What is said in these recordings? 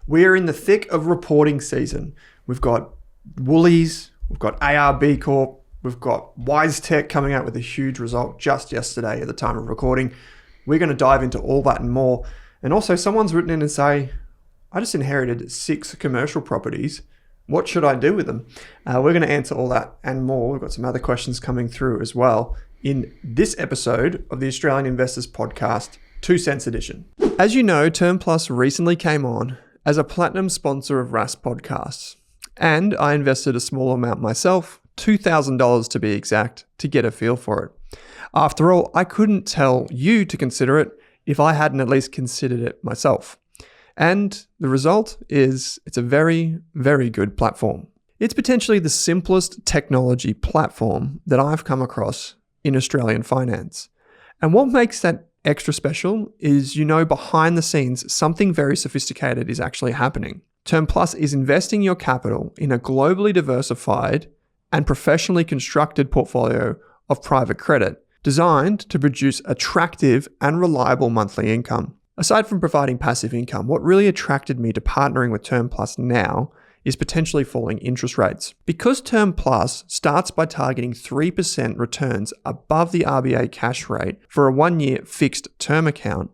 We're in the thick of reporting season. We've got Woolies, we've got ARB Corp, we've got WiseTech coming out with a huge result just yesterday at the time of recording. We're going to dive into all that and more. And also someone's written in and say, I just inherited 6 commercial properties. What should I do with them? We're going to answer all that and more. We've got some other questions coming through as well in this episode of the Australian Investors Podcast 2 Cents Edition. As you know, Term Plus recently came on as a platinum sponsor of RAS Podcasts. And I invested a small amount myself, $2,000 to be exact, to get a feel for it. After all, I couldn't tell you to consider it if I hadn't at least considered it myself. And the result is it's a very, very good platform. It's potentially the simplest technology platform that I've come across in Australian finance. And what makes that extra special is, behind the scenes, something very sophisticated is actually happening. Term Plus is investing your capital in a globally diversified and professionally constructed portfolio of private credit designed to produce attractive and reliable monthly income. Aside from providing passive income, what really attracted me to partnering with Term Plus now is potentially falling interest rates. Because Term Plus starts by targeting 3% returns above the RBA cash rate for a 1-year fixed term account,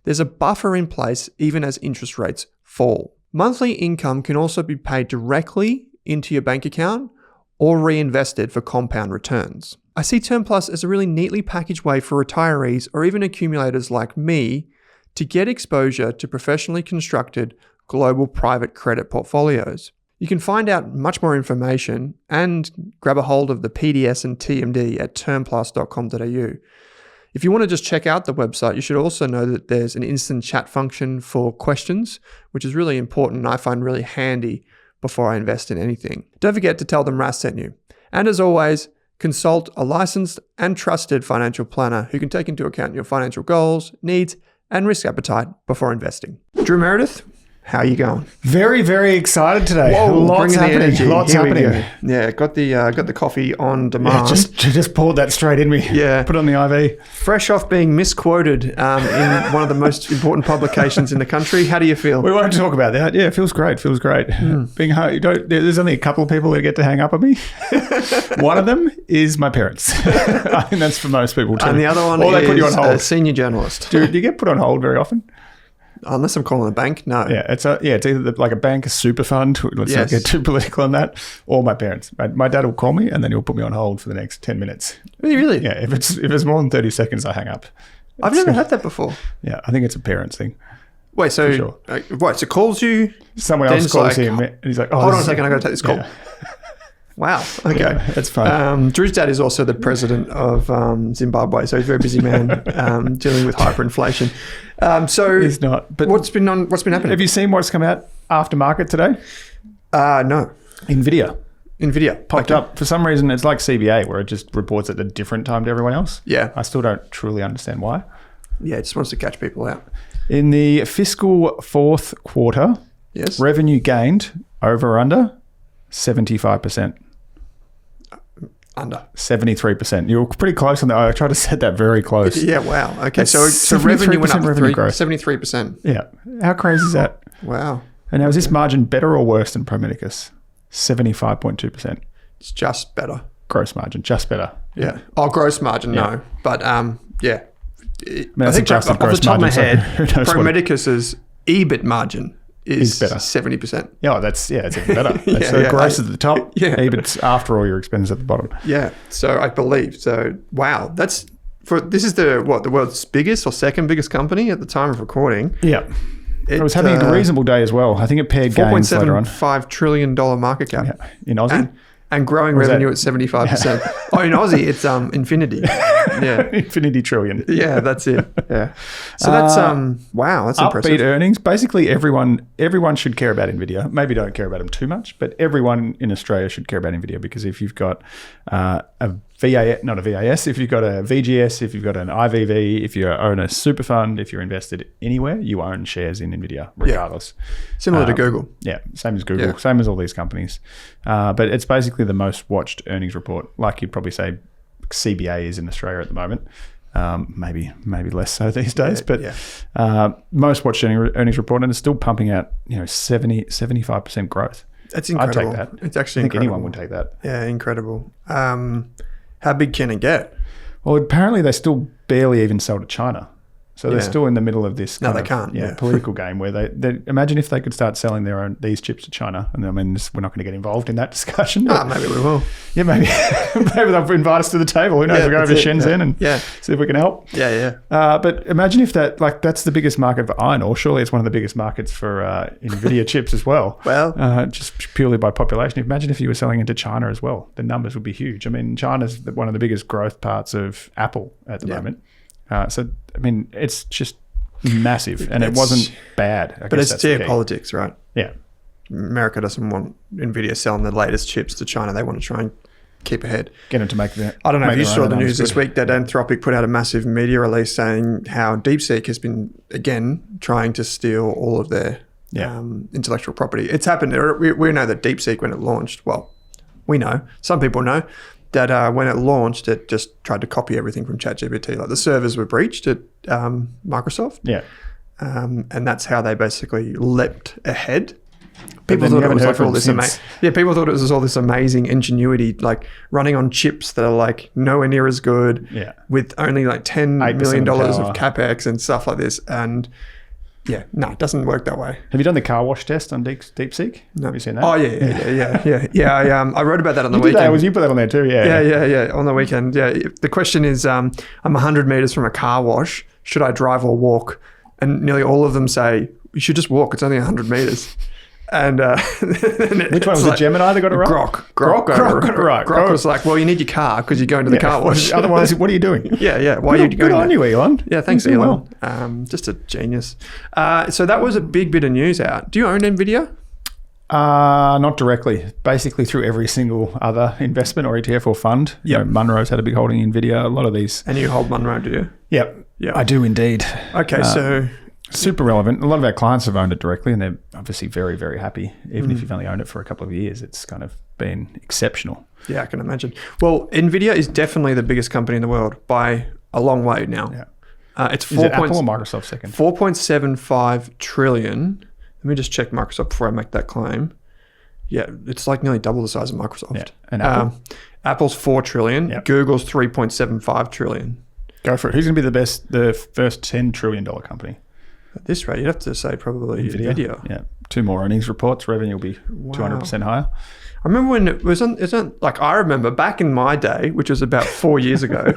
there's a buffer in place even as interest rates fall. Monthly income can also be paid directly into your bank account or reinvested for compound returns. I see Term Plus as a really neatly packaged way for retirees or even accumulators like me to get exposure to professionally constructed global private credit portfolios. You can find out much more information and grab a hold of the PDS and TMD at termplus.com.au. If you want to just check out the website, you should also know that there's an instant chat function for questions, which is really important and I find really handy before I invest in anything. Don't forget to tell them RAS sent you. And as always, consult a licensed and trusted financial planner who can take into account your financial goals, needs, and risk appetite before investing. Drew Meredith, how are you going? Very, very excited today. Whoa, lots happening. Lots happening. Yeah, got the coffee on demand. Yeah, just poured that straight in me. Yeah, put it on the IV. Fresh off being misquoted in one of the most important publications in the country. How do you feel? We won't talk about that. Yeah, it feels great. Being home, there's only a couple of people who get to hang up on me. One of them is my parents. I think that's for most people too. And the other one is put you on hold. A senior journalist. Do you get put on hold very often? Unless I'm calling a bank, no. Yeah, it's either like a bank, a super fund, let's not get too political on that, or my parents. My dad will call me and then he'll put me on hold for the next 10 minutes. Really? Yeah, if it's more than 30 seconds, I hang up. I've never had that before. Yeah, I think it's a parents thing. Wait, so so calls you? Someone else calls him and he's like, hold on a second, I got to take this call. Yeah. Wow. Okay. Yeah, that's fun. Drew's dad is also the president of Zimbabwe, so he's a very busy man dealing with hyperinflation. So he's not. But what's been happening? Have you seen what's come out after market today? No. NVIDIA popped up. For some reason, it's like CBA where it just reports at a different time to everyone else. Yeah. I still don't truly understand why. Yeah, it just wants to catch people out. In the fiscal fourth quarter, yes, revenue gained over or under 75%. Under 73%. You were pretty close on that. I tried to set that very close. Yeah, wow. Okay, so revenue went up 73%. Yeah. How crazy is that? Wow. And now is this margin better or worse than Pro Medicus? 75.2%. It's just better. Gross margin, just better. Yeah. Oh, gross margin, no. But yeah. I think off the top of my head, Pro Medicus's EBIT margin is better. 70%. Yeah, it's even better. Gross at the top, EBIT's after all your expenses at the bottom. Yeah, so I believe. So, wow, this is the world's biggest or second biggest company at the time of recording. Yeah. It was having a reasonable day as well. I think it paired gains later on. $4.75 trillion market cap. Yeah. In Aussie? And growing revenue at 75%. Oh, in Aussie, it's infinity. Yeah. Infinity trillion. Yeah, that's it. Yeah. So that's wow, that's impressive. Upbeat earnings. Basically, everyone should care about NVIDIA. Maybe don't care about them too much, but everyone in Australia should care about NVIDIA because if you've got a VAS, not a VAS, if you've got a VGS, if you've got an IVV, if you own a super fund, if you're invested anywhere, you own shares in NVIDIA regardless. Yeah. Similar to Google. Yeah, same as Google, same as all these companies. But it's basically the most watched earnings report, like you'd probably say CBA is in Australia at the moment. Maybe less so these days, but yeah. Most watched earnings report, and it's still pumping out 75% growth. That's incredible. I'd take that. It's actually I think incredible. anyone would take that. Yeah, incredible. How big can it get? Well, apparently they still barely even sell to China. So they're Yeah. still in the middle of this No, kind they of, can't, yeah. political game where they imagine if they could start selling these chips to China. And I mean, we're not going to get involved in that discussion. But Maybe we will. yeah, maybe they'll invite us to the table. Who knows? We'll go over to Shenzhen and see if we can help. Yeah. But imagine if that's the biggest market for iron ore. Surely it's one of the biggest markets for NVIDIA chips as well. Well, just purely by population. Imagine if you were selling into China as well. The numbers would be huge. I mean, China's one of the biggest growth parts of Apple at the moment. So, I mean, it's just massive, and it wasn't bad. But it's geopolitics, right? Yeah. America doesn't want NVIDIA selling the latest chips to China. They want to try and keep ahead. Get them to make the. I don't know if you saw the news this week that Anthropic put out a massive media release saying how DeepSeek has been, again, trying to steal all of their intellectual property. It's happened. We know that DeepSeek, when it launched, well, we know, some people know, that when it launched, it just tried to copy everything from ChatGPT. Like the servers were breached at Microsoft. Yeah. And that's how they basically leapt ahead. People thought it was like all this amazing. Yeah, people thought it was all this amazing ingenuity, like running on chips that are like nowhere near as good, with only like $10 million of capex and stuff like this. And yeah, no, it doesn't work that way. Have you done the car wash test on DeepSeek? No. Have you seen that? Oh yeah. I wrote about that on the weekend. You put that on there too, yeah. Yeah. On the weekend, yeah. The question is, I'm 100 meters from a car wash. Should I drive or walk? And nearly all of them say you should just walk. It's only 100 meters. And which one was the Gemini that got it right? Grok got it right. Grok was like, well, you need your car because you're going to the car wash. Otherwise, what are you doing? Yeah. Why are you going? Good on you, Elon. Yeah, thanks, Elon. Just a genius. So that was a big bit of news out. Do you own NVIDIA? Not directly. Basically through every single other investment or ETF or fund. Yeah. Monroe's had a big holding in NVIDIA. A lot of these. And you hold Monroe, do you? Yep. I do indeed. Okay, so super relevant. A lot of our clients have owned it directly, and they're obviously very, very happy. Even if you've only owned it for a couple of years, it's kind of been exceptional. Yeah, I can imagine. Well, NVIDIA is definitely the biggest company in the world by a long way now. Yeah. It's Is it Apple or Microsoft second? 4.75 trillion. Let me just check Microsoft before I make that claim. Yeah, it's like nearly double the size of Microsoft. Yeah. And Apple? Apple's 4 trillion. Yep. Google's 3.75 trillion. Go for it. Who's going to be the first $10 trillion company? At this rate, you'd have to say probably NVIDIA. Yeah. 2 more earnings reports. Revenue will be 200% higher. I remember when it was like I remember back in my day, which was about 4 years ago,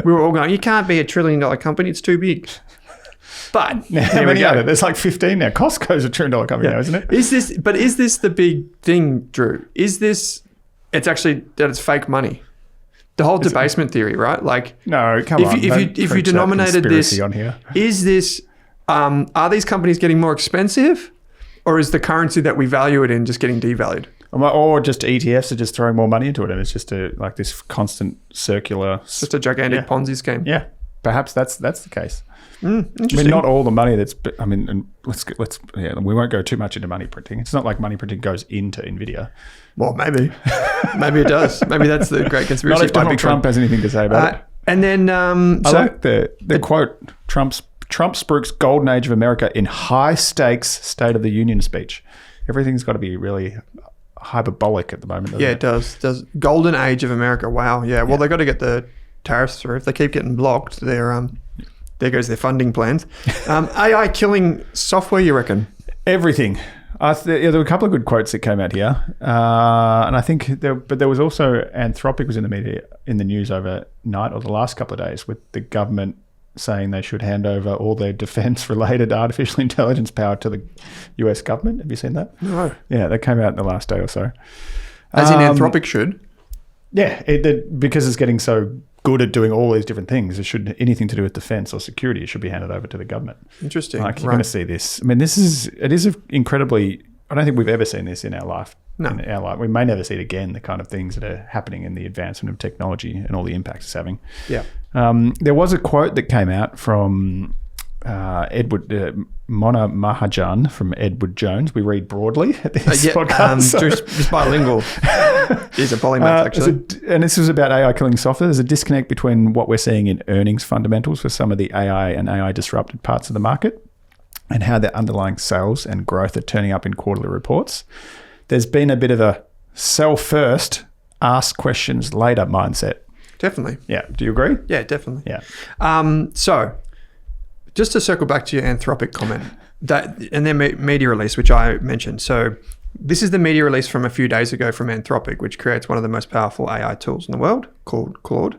we were all going, you can't be $1 trillion company, it's too big. But now, how many are there? There's like 15 now. Costco's $1 trillion company now, isn't it? Is this the big thing, Drew? It's actually that it's fake money. The whole debasement theory, right? Like, no, come on. If you denominated this, on here. Is this, are these companies getting more expensive, or is the currency that we value it in just getting devalued? Or just ETFs are just throwing more money into it, and it's just this constant circular. It's just a gigantic Ponzi scheme. Yeah, perhaps that's the case. Interesting. I mean, not all the money that's. I mean, and we won't go too much into money printing. It's not like money printing goes into NVIDIA. Well, maybe it does. Maybe that's the great conspiracy. Not if Donald Trump has anything to say about it. And then, I like the quote: Trump spooks golden age of America in high stakes State of the Union speech. Everything's got to be really hyperbolic at the moment. It does. Golden age of America. Wow. Yeah. Well, they got to get the tariffs through. If they keep getting blocked, there goes their funding plans. AI killing software, you reckon? Everything. There were a couple of good quotes that came out here, and I think there was also Anthropic was in the media, in the news overnight or the last couple of days, with the government saying they should hand over all their defense-related artificial intelligence power to the US government. Have you seen that? No. Yeah, that came out in the last day or so. As in Anthropic should? Yeah, because it's getting so good at doing all these different things. Anything to do with defense or security, it should be handed over to the government. Interesting. Like, you're going to see this. I mean, it is incredibly. I don't think we've ever seen this in our life. No. In our life, we may never see it again. The kind of things that are happening in the advancement of technology and all the impacts it's having. Yeah. There was a quote that came out from Mona Mahajan from Edward Jones. We read broadly at this podcast. Just bilingual. He's a polymath, actually. And this was about AI killing software. There's a disconnect between what we're seeing in earnings fundamentals for some of the AI and AI disrupted parts of the market and how their underlying sales and growth are turning up in quarterly reports. There's been a bit of a sell first, ask questions later mindset. Definitely. Yeah. Do you agree? Yeah, definitely. Yeah. So just to circle back to your Anthropic comment, that and their media release, which I mentioned. So this is the media release from a few days ago from Anthropic, which creates one of the most powerful AI tools in the world called Claude.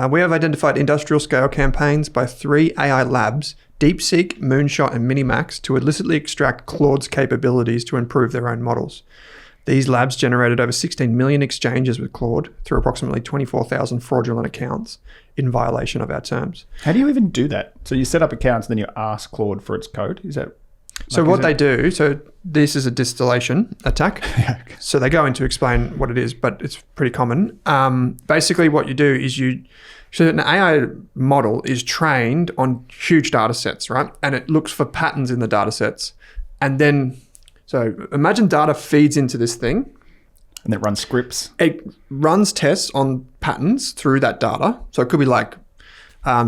We have identified industrial scale campaigns by 3 AI labs, DeepSeek, Moonshot, and Minimax, to illicitly extract Claude's capabilities to improve their own models. These labs generated over 16 million exchanges with Claude through approximately 24,000 fraudulent accounts in violation of our terms. How do you even do that? So you set up accounts and then you ask Claude for its code? Is that... So what they do, so this is a distillation attack. So they go in to explain what it is, but it's pretty common. Basically what you do is so an AI model is trained on huge data sets, right? And it looks for patterns in the data sets. And then, so imagine data feeds into this thing. And it runs scripts. It runs tests on patterns through that data. So it could be like,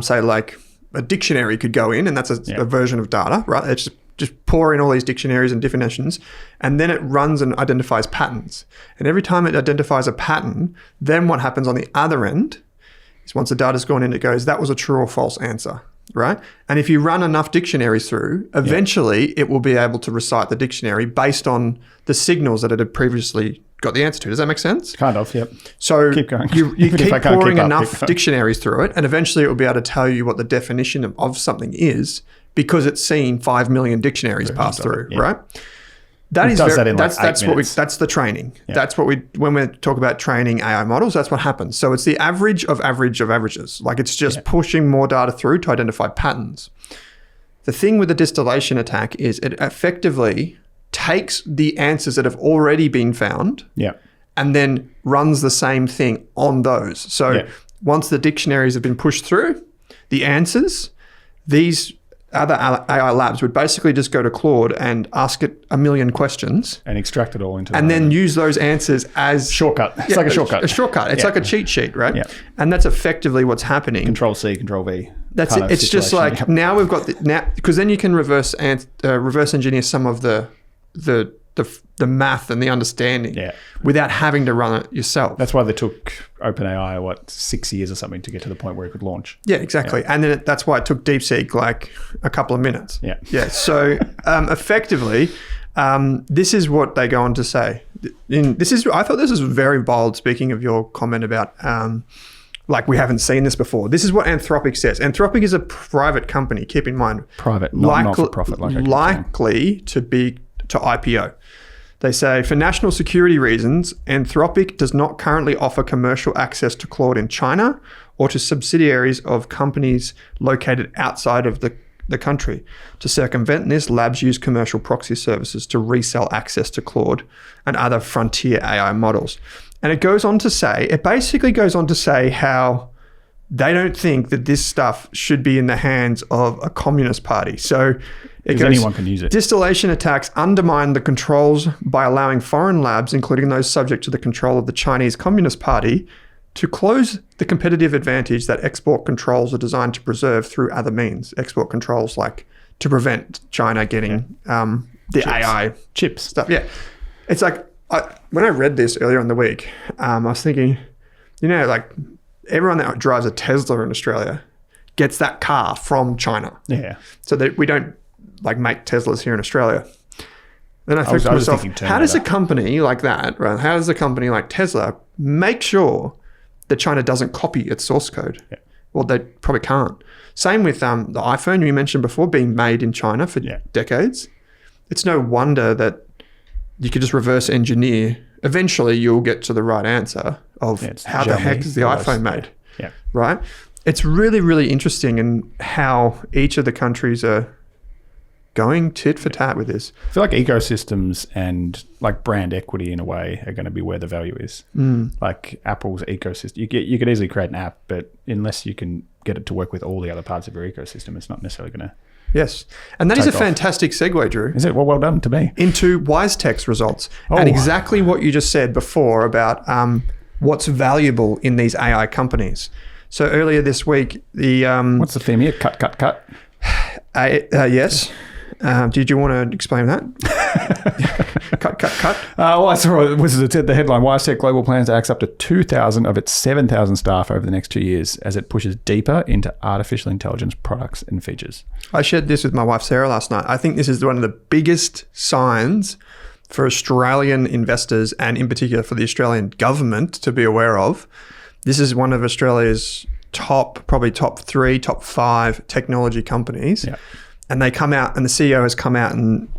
say like a dictionary could go in and that's a version of data, right? It's just pour in all these dictionaries and definitions, and then it runs and identifies patterns. And every time it identifies a pattern, then what happens on the other end is once the data's gone in, it goes, that was a true or false answer, right? And if you run enough dictionaries through, eventually it will be able to recite the dictionary based on the signals that it had previously got the answer to. Does that make sense? Kind of, yep. So keep going. You keep pouring enough dictionaries through it, and eventually it will be able to tell you what the definition of something is, because it's seen 5 million dictionaries pass through, right? That's the training. Yeah. That's what when we talk about training AI models, that's what happens. So it's the average of averages. Like it's just pushing more data through to identify patterns. The thing with the distillation attack is it effectively takes the answers that have already been found and then runs the same thing on those. So once the dictionaries have been pushed through, the answers, these other AI labs would basically just go to Claude and ask it a million questions. And extract it all into and then use those answers as... Shortcut. It's like a shortcut. A shortcut. It's like a cheat sheet, right? Yeah. And that's effectively what's happening. Control C, Control V. That's it. It's just like now we've got... Because then you can reverse engineer some of the math and the understanding without having to run it yourself. That's why they took OpenAI, 6 years or something to get to the point where it could launch. Yeah, exactly. Yeah. And then that's why it took DeepSeek like a couple of minutes. Yeah. Yeah. So effectively, this is what they go on to say. I thought this was very bold, speaking of your comment about like we haven't seen this before. This is what Anthropic says. Anthropic is a private company, keep in mind. Private, not for profit. Likely to IPO. They say, for national security reasons, Anthropic does not currently offer commercial access to Claude in China or to subsidiaries of companies located outside of the country. To circumvent this, labs use commercial proxy services to resell access to Claude and other frontier AI models. And it basically goes on to say how they don't think that this stuff should be in the hands of a communist party. So anyone can use it. Distillation attacks undermine the controls by allowing foreign labs, including those subject to the control of the Chinese Communist Party, to close the competitive advantage that export controls are designed to preserve through other means. Export controls like to prevent China getting the chips. AI chips stuff. Yeah. It's like, when I read this earlier in the week, I was thinking, like everyone that drives a Tesla in Australia gets that car from China. Yeah. So that we don't like make Teslas here in Australia. Then I thought to myself, how does a company like that, right? How does a company like Tesla make sure that China doesn't copy its source code? Yeah. Well, they probably can't. Same with the iPhone you mentioned before being made in China for decades. It's no wonder that you could just reverse engineer. Eventually, you'll get to the right answer of how the heck is the iPhone made, right? It's really, really interesting in how each of the countries are going tit for tat with this. I feel like ecosystems and like brand equity in a way are going to be where the value is. Like Apple's ecosystem, you could easily create an app, but unless you can get it to work with all the other parts of your ecosystem, it's not necessarily going to Yes. And that is a Take off. fantastic segue, Drew, Is it? Well done to me. into WiseTech's results. And exactly what you just said before about what's valuable in these AI companies. So earlier this week, the... What's the theme here? Cut. yes. Did you want to explain that? cut. Well, I saw the headline. WiseTech Global plans to axe up to 2,000 of its 7,000 staff over the next 2 years as it pushes deeper into artificial intelligence products and features. I shared this with my wife, Sarah, last night. I think this is one of the biggest signs for Australian investors and in particular for the Australian government to be aware of. This is one of Australia's probably top 3, top 5 technology companies. Yeah. And they come out, and the CEO has come out and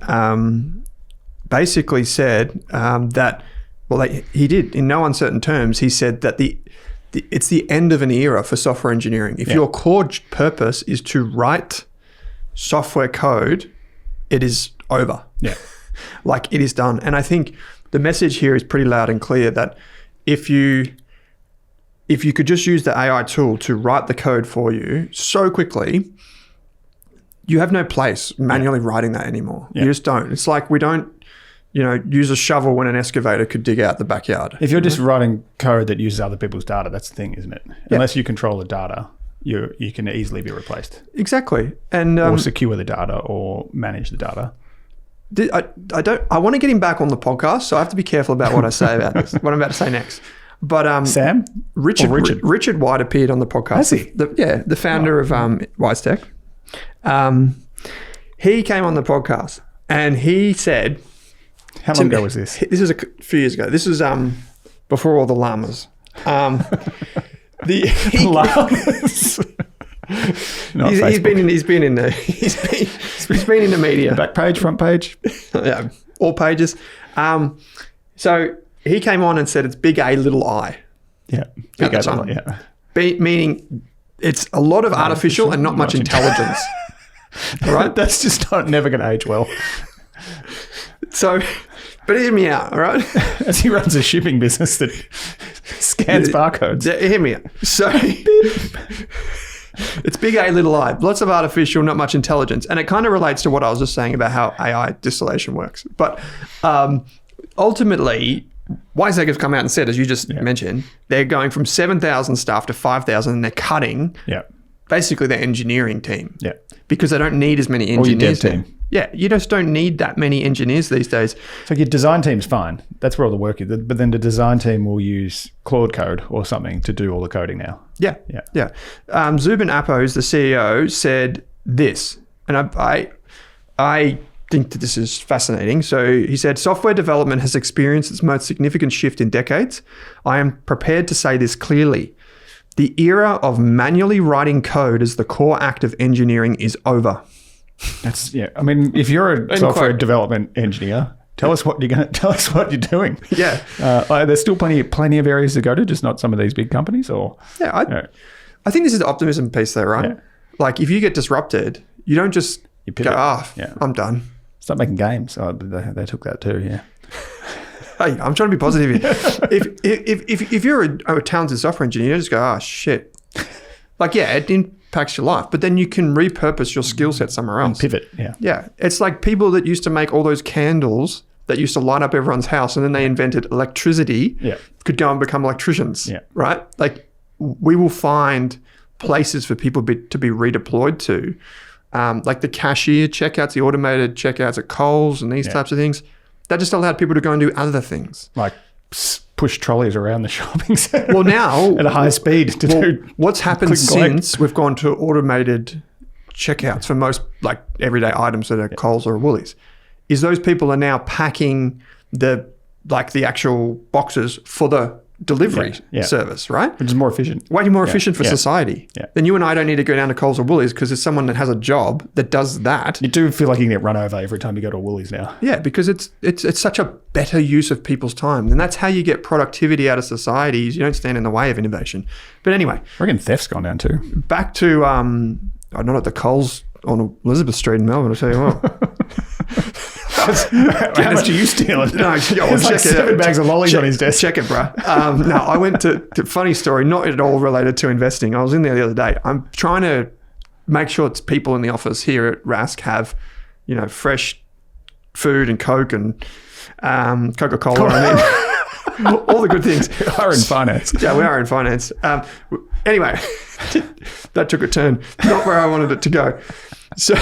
basically said that, he did, in no uncertain terms, he said that it's the end of an era for software engineering. If your core purpose is to write software code, it is over. Yeah. Like, it is done. And I think the message here is pretty loud and clear that if you could just use the AI tool to write the code for you so quickly, you have no place manually writing that anymore. You just don't. It's like we don't, use a shovel when an excavator could dig out the backyard. If you're just writing code that uses other people's data, that's the thing, isn't it? Unless you control the data, you can easily be replaced. Exactly. And or secure the data or manage the data. I want to get him back on the podcast, so I have to be careful about what I say about this, what I'm about to say next. But Sam? Richard White appeared on the podcast. Has he? The founder of WiseTech. He came on the podcast and he said... How long ago was this? This is a few years ago. This was before all the llamas. Llamas? He's been in the media. Back page, front page? Yeah, all pages. So he came on and said it's big A, little I. Yeah. Big A, little I. Yeah. Meaning it's a lot of artificial and not much intelligence. All right? That's just never going to age well. So, but hear me out, all right? As he runs a shipping business that scans barcodes. Hear me out. So, it's big A, little I. Lots of artificial, not much intelligence. And it kind of relates to what I was just saying about how AI distillation works. But ultimately, WiseTech have come out and said, as you just mentioned, they're going from 7,000 staff to 5,000 and they're cutting basically their engineering team. Yeah. Because they don't need as many engineers. Or your dev team. Yeah, you just don't need that many engineers these days. So your design team's fine. That's where all the work is. But then the design team will use Claude Code or something to do all the coding now. Yeah. Zubin Appos, the CEO, said this, and I think that this is fascinating. So he said, software development has experienced its most significant shift in decades. I am prepared to say this clearly. The era of manually writing code as the core act of engineering is over. I mean, if you're a software development engineer, tell us what you're doing. Yeah. There's still plenty of areas to go to, just not some of these big companies. Or I think this is the optimism piece, though, right? Yeah. Like if you get disrupted, you don't just go, I'm done. Start making games. Oh, they took that too. Yeah. Hey, I'm trying to be positive here. If you're a talented software engineer, you just go, shit. Like, it impacts your life, but then you can repurpose your skill set somewhere else. And pivot, Yeah. It's like people that used to make all those candles that used to light up everyone's house and then they invented electricity, could go and become electricians, right? Like, we will find places for people to be redeployed to, like the cashier checkouts, the automated checkouts at Coles and these types of things. That just allowed people to go and do other things. Like push trolleys around the shopping centre. Well, now... at a high speed to do... What's happened since we've gone to automated checkouts for most like everyday items that are Coles or Woolies is those people are now packing the actual boxes for the delivery service, right? Which is more efficient. Way more efficient for society. Yeah. Then you and I don't need to go down to Coles or Woolies because there's someone that has a job that does that. You do feel like you can get run over every time you go to a Woolies now. Yeah, because it's such a better use of people's time. And that's how you get productivity out of societies. You don't stand in the way of innovation. But anyway. I reckon theft's gone down too. Back to, not at the Coles on Elizabeth Street in Melbourne, I'll tell you what. How much are you stealing? No, there's like 7 bags of lollies on his desk. Check it, bro. No, I went to funny story, not at all related to investing. I was in there the other day. I'm trying to make sure it's people in the office here at Rask have, fresh food and Coke and Coca-Cola. All the good things. We are in finance. Yeah, we are in finance. Anyway, that took a turn. Not where I wanted it to go. So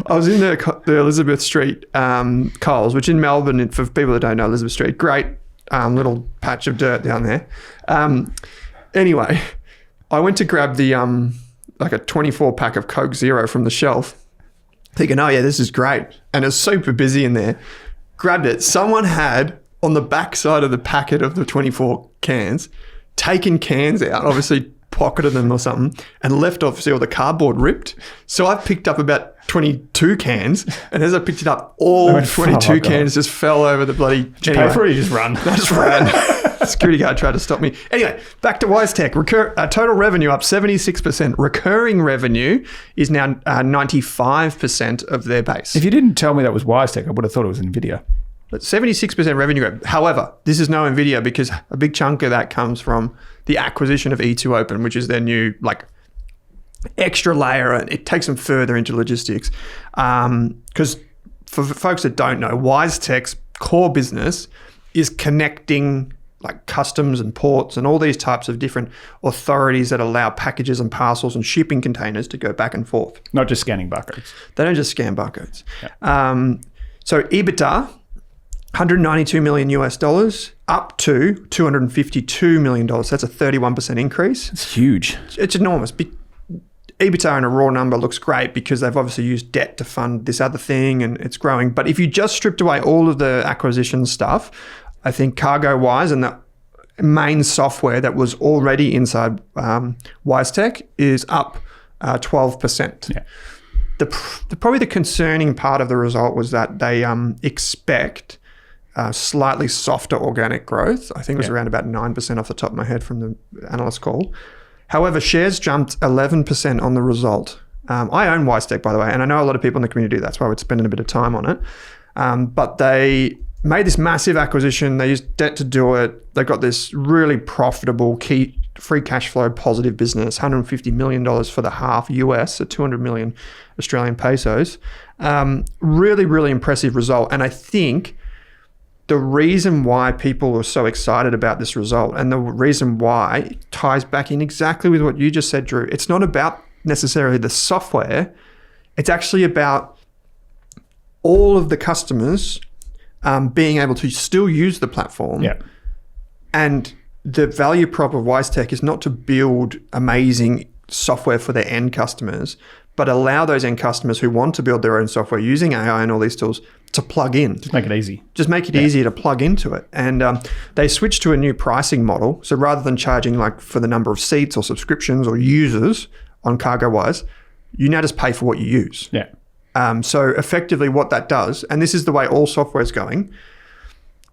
I was in the Elizabeth Street Coles, which in Melbourne, for people that don't know Elizabeth Street, great little patch of dirt down there. Anyway, I went to grab the like a 24 pack of Coke Zero from the shelf, thinking, oh yeah, this is great. And it was super busy in there. Grabbed it. Someone had on the back side of the packet of the 24 cans, taken cans out, obviously pocketed them or something, and left obviously all the cardboard ripped. So I picked up about 22 cans, and as I picked it up, all 22 cans just fell over the bloody... Did you pay for it or you just run? I just ran. Security guard tried to stop me. Anyway, back to WiseTech. Total revenue up 76%. Recurring revenue is now 95% of their base. If you didn't tell me that was WiseTech, I would have thought it was NVIDIA. But 76% revenue growth. However, this is no NVIDIA because a big chunk of that comes from the acquisition of E2 Open, which is their new extra layer. It takes them further into logistics. Because for folks that don't know, WiseTech's core business is connecting customs and ports and all these types of different authorities that allow packages and parcels and shipping containers to go back and forth. Not just scanning barcodes. They don't just scan barcodes. Yeah. So EBITDA, $192 million US, up to $252 million. That's a 31% increase. It's huge. It's enormous. EBITDA in a raw number looks great because they've obviously used debt to fund this other thing and it's growing. But if you just stripped away all of the acquisition stuff, I think CargoWise and the main software that was already inside WiseTech is up 12%. Yeah. Probably the concerning part of the result was that they expect slightly softer organic growth. I think it was around about 9% off the top of my head from the analyst call. However, shares jumped 11% on the result. I own WiseTech, by the way, and I know a lot of people in the community do. That's why we're spending a bit of time on it. But they made this massive acquisition. They used debt to do it. They got this really profitable key free cash flow positive business, $150 million for the half US, so 200 million Australian pesos. Really, really impressive result. And I think the reason why people were so excited about this result and the reason why it ties back in exactly with what you just said, Drew, it's not about necessarily the software. It's actually about all of the customers being able to still use the platform. Yeah. And the value prop of WiseTech is not to build amazing software for their end customers, but allow those end customers who want to build their own software using AI and all these tools to plug in. Just make it easy. Just make it easier to plug into it. And they switched to a new pricing model. So rather than charging for the number of seats or subscriptions or users on CargoWise, you now just pay for what you use. Yeah. So effectively what that does, and this is the way all software is going,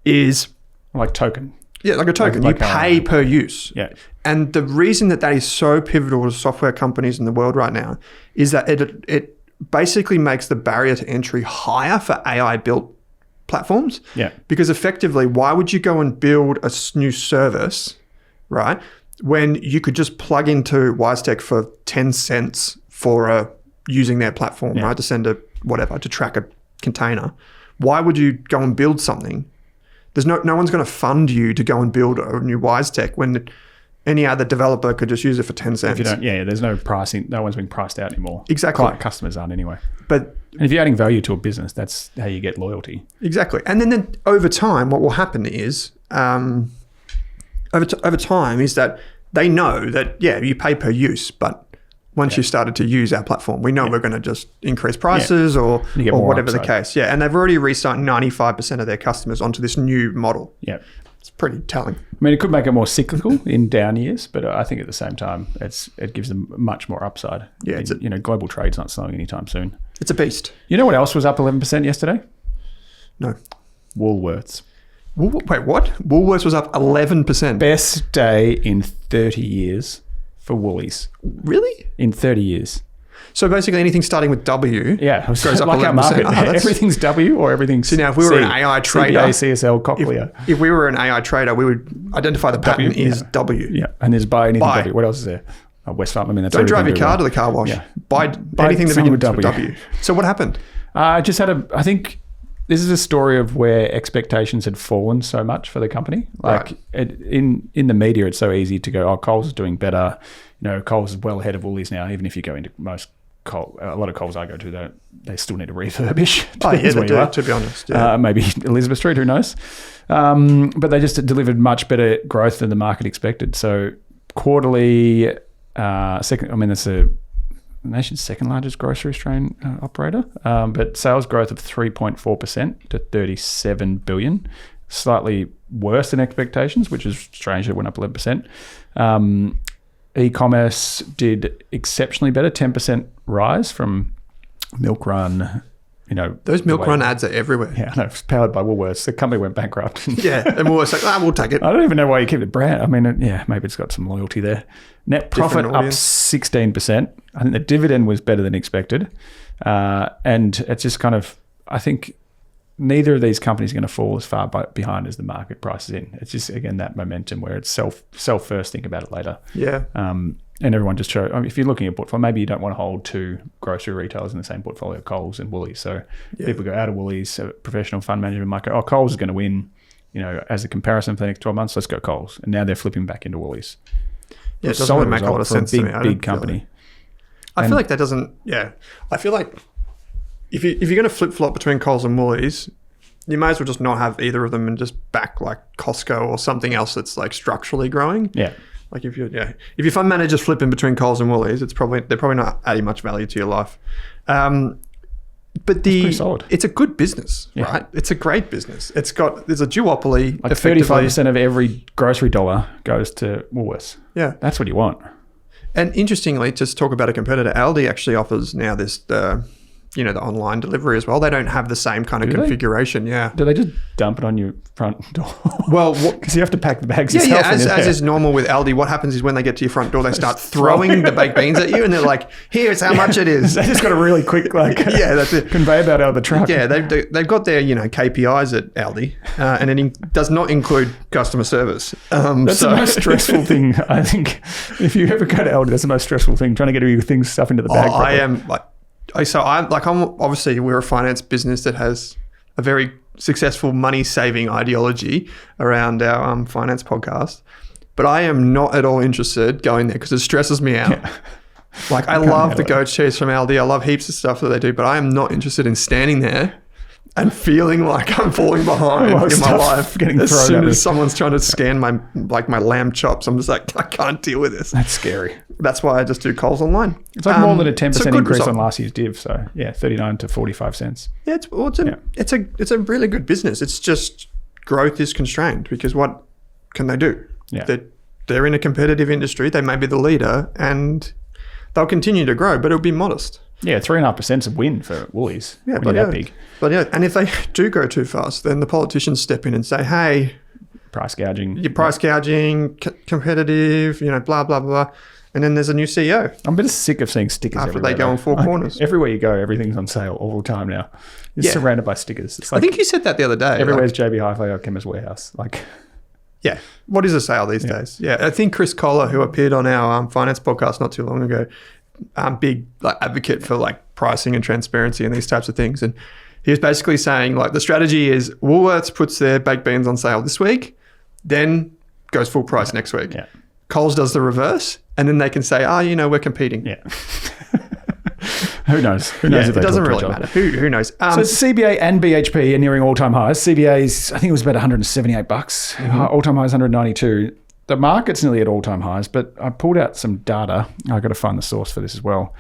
is... Like token. Yeah, like a token. You pay per use. Yeah. And the reason that is so pivotal to software companies in the world right now is that it basically makes the barrier to entry higher for AI-built platforms. Yeah. Because effectively, why would you go and build a new service, right, when you could just plug into WiseTech for 10 cents for using their platform, right, to send to track a container? Why would you go and build something? There's no one's going to fund you to go and build a new WiseTech when any other developer could just use it for 10 cents. If you don't, there's no pricing. No one's being priced out anymore. Exactly. Customers aren't anyway. And if you're adding value to a business, that's how you get loyalty. Exactly. And then over time, what will happen is, over time is that they know that, you pay per use, but once you've started to use our platform, we know we're going to just increase prices or whatever the case. Yeah, and they've already re-signed 95% of their customers onto this new model. Yeah. It's pretty telling. I mean, it could make it more cyclical in down years, but I think at the same time, it gives them much more upside. Yeah, global trade's not slowing anytime soon. It's a beast. You know what else was up 11% yesterday? No. Woolworths. Wait, what? Woolworths was up 11%. Best day in 30 years for Woolies. Really? In 30 years. So basically anything starting with W goes up like 11%. Our market. Everything's W or everything's So now if we were an AI trader, CPA, CSL, Cochlear. If we were an AI trader, we would identify the pattern is W. Yeah, and there's buy anything W. What else is there? West Farm. I mean, that's Don't drive your everything car do to the car wash. Yeah. Buy anything that something begins with with W. W. So what happened? I think this is a story of where expectations had fallen so much for the company. Like in the media, it's so easy to go, oh, Coles is doing better. You know, Coles is well ahead of Woolies now, even if you go into most a lot of Coles I go to, they still need to refurbish. Oh, yeah, they do, to be honest. Yeah. Maybe Elizabeth Street, who knows? But they just delivered much better growth than the market expected. So quarterly, that's the nation's second largest grocery Australian operator, but sales growth of 3.4% to 37 billion, slightly worse than expectations, which is strange. It went up 11%. E-commerce did exceptionally better, 10% rise from Milk Run. You know, those Milk Run ads are everywhere. Yeah, no, it's powered by Woolworths. The company went bankrupt. Yeah, and Woolworths like, we'll take it. I don't even know why you keep the brand. I mean, maybe it's got some loyalty there. Net profit up 16%. I think the dividend was better than expected. And it's just kind of, I think neither of these companies are going to fall as far behind as the market prices in. It's just, again, that momentum where it's self first, think about it later. Yeah. And everyone just if you're looking at portfolio, maybe you don't want to hold two grocery retailers in the same portfolio, Coles and Woolies. So people go out of Woolies, a professional fund manager might go, oh, Coles is going to win, you know, as a comparison for the next 12 months, let's go Coles. And now they're flipping back into Woolies. Yeah, it doesn't really make a lot of sense to me. Big company. I feel like that doesn't, I feel like if you're going to flip-flop between Coles and Woolies, you may as well just not have either of them and just back like Costco or something else that's like structurally growing. Yeah. Like if your fund manager's flipping between Coles and Woolies, they're probably not adding much value to your life. But it's a good business, right? It's a great business. There's a duopoly. Like 35% of every grocery dollar goes to Woolworths. Yeah. That's what you want. And interestingly, just talk about a competitor, Aldi actually offers now this, the online delivery as well. They don't have the same kind of configuration. Yeah. Do they just dump it on your front door? Well, because you have to pack the bags yourself. Yeah, as is normal with Aldi, what happens is when they get to your front door, they start throwing the baked beans at you, and they're like, "Here's how much it is." They just got a really quick that's it. Conveyor belt out of the truck. Yeah, they've got their KPIs at Aldi, and it does not include customer service. That's the most stressful thing, I think. If you ever go to Aldi, that's the most stressful thing, trying to get your things stuff into the bag. We're a finance business that has a very successful money-saving ideology around our finance podcast, but I am not at all interested going there because it stresses me out. Yeah. Like I love the goat cheese from Aldi. I love heaps of stuff that they do, but I am not interested in standing there and feeling like I'm falling behind in my life. As soon as someone's trying to scan my lamb chops, I'm just like, I can't deal with this. That's scary. That's why I just do Coles online. It's like more than a 10% increase on last year's div. So 39 to 45 cents. Yeah, it's a really good business. It's just growth is constrained because what can they do? Yeah. They're in a competitive industry. They may be the leader and they'll continue to grow, but it'll be modest. Yeah, 3.5% is a win for Woolies. Yeah, when you're that big. But and if they do go too fast, then the politicians step in and say, "Hey, price gouging. You're price gouging, competitive, blah blah blah." And then there's a new CEO. I'm a bit sick of seeing stickers after they go on four corners. Everywhere you go, everything's on sale all the time now. You're surrounded by stickers. It's like, I think you said that the other day. Everywhere's JB Hi-Fi or Chemist Warehouse. Yeah. What is a sale these days? Yeah. I think Chris Kohler, who appeared on our finance podcast not too long ago, big advocate for pricing and transparency and these types of things. And he was basically saying the strategy is Woolworths puts their baked beans on sale this week, then goes full price next week. Yeah. Coles does the reverse, and then they can say, we're competing. Yeah. Who knows? Who knows? It doesn't really matter. Who knows? So CBA and BHP are nearing all-time highs. CBA's, I think it was about $178. Mm-hmm. All-time highs, 192. The market's nearly at all-time highs, but I pulled out some data. I've got to find the source for this as well.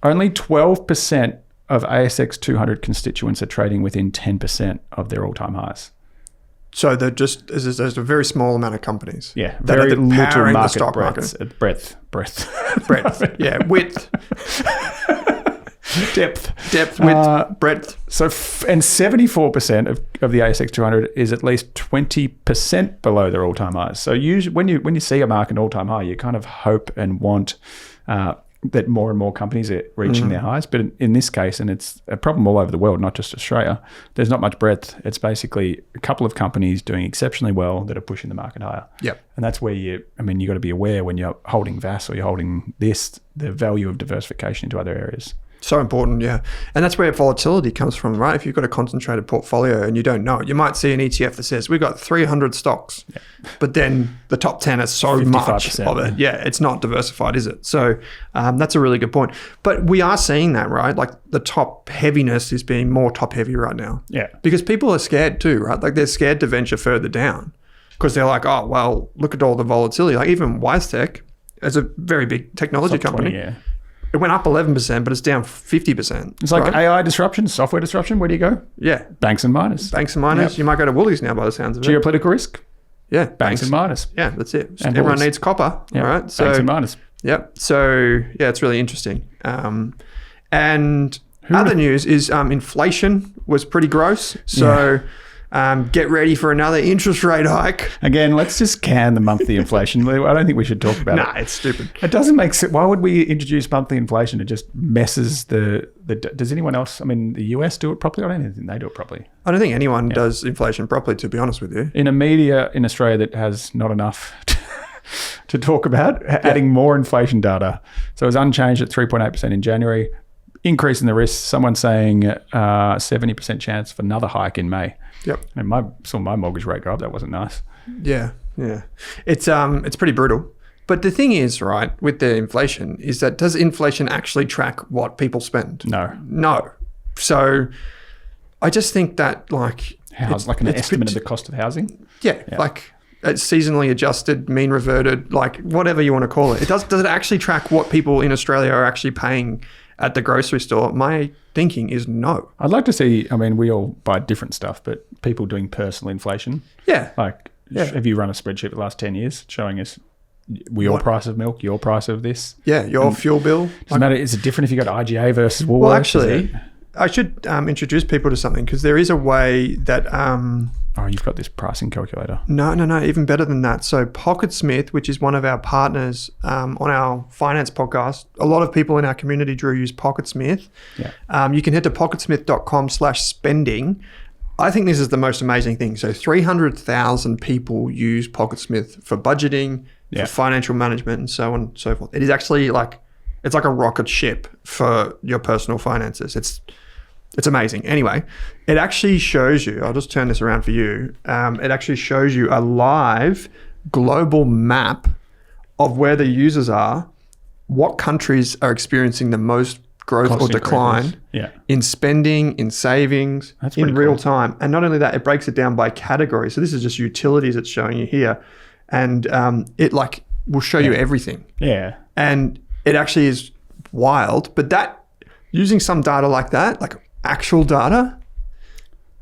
Only 12% of ASX 200 constituents are trading within 10% of their all-time highs. So there's a very small amount of companies. Yeah, very little market breadth. Yeah, width. Depth, width, breadth. So, and 74% of the ASX 200 is at least 20% below their all-time highs. So usually when you see a market all-time high, you kind of hope and want that more and more companies are reaching their highs. But in this case, and it's a problem all over the world, not just Australia, there's not much breadth. It's basically a couple of companies doing exceptionally well that are pushing the market higher. Yep. And that's where you got to be aware when you're holding VAS or you're holding this, the value of diversification into other areas. So important, yeah. And that's where volatility comes from, right? If you've got a concentrated portfolio and you don't know it, you might see an ETF that says, we've got 300 stocks, but then the top 10 is so much of it. Yeah, it's not diversified, is it? So that's a really good point. But we are seeing that, right? Like the top heaviness is being more top heavy right now. Yeah. Because people are scared too, right? Like they're scared to venture further down because they're like, oh, well, look at all the volatility. Like even WiseTech, as a very big technology company, 20, it went up 11%, but it's down 50%. It's like AI disruption, software disruption. Where do you go? Yeah. Banks and miners. Banks and miners. Yep. You might go to Woolies now by the sounds of it. Geopolitical risk. Yeah. Banks and miners. Yeah, that's it. And everyone Woolies. needs copper. Yep. All right. So, banks and miners. Yep. So, yeah, it's really interesting. And other news is inflation was pretty gross. So, get ready for another interest rate hike. Again, let's just can the monthly inflation. I don't think we should talk about it. Nah, it's stupid. It doesn't make sense. Why would we introduce monthly inflation? It just messes the does anyone else, the US do it properly? I don't think they do it properly. I don't think anyone does inflation properly, to be honest with you. In a media in Australia that has not enough to talk about, adding more inflation data. So it was unchanged at 3.8% in January. Increase in the risk. Someone saying 70% chance for another hike in May. Yep. And saw my mortgage rate go up. That wasn't nice. Yeah. It's pretty brutal. But the thing is, right, with the inflation, is that does inflation actually track what people spend? No. So I just think that it's like an estimate of the cost of housing. Yeah. Like it's seasonally adjusted, mean reverted, like whatever you want to call it. Does it actually track what people in Australia are actually paying at the grocery store? My thinking is no. I'd like to see, we all buy different stuff, but people doing personal inflation. Yeah. Have you run a spreadsheet for the last 10 years showing us your price of milk, your price of this? Yeah, your fuel bill. Doesn't matter. Is it different if you got IGA versus Woolworths? Well, actually, I should introduce people to something because there is a way that... you've got this pricing calculator. No, even better than that. So Pocketsmith, which is one of our partners on our finance podcast, a lot of people in our community, Drew, use Pocketsmith. Yeah. You can head to pocketsmith.com/spending. I think this is the most amazing thing. So 300,000 people use Pocketsmith for budgeting, for financial management, and so on and so forth. It is actually it's like a rocket ship for your personal finances. It's amazing. Anyway, it actually shows you, I'll just turn this around for you. It actually shows you a live global map of where the users are, what countries are experiencing the most growth or decline in spending, in savings, in real time. And not only that, it breaks it down by category. So this is just utilities it's showing you here. And it will show you everything. Yeah. And it actually is wild. But that, using some data like that, actual data,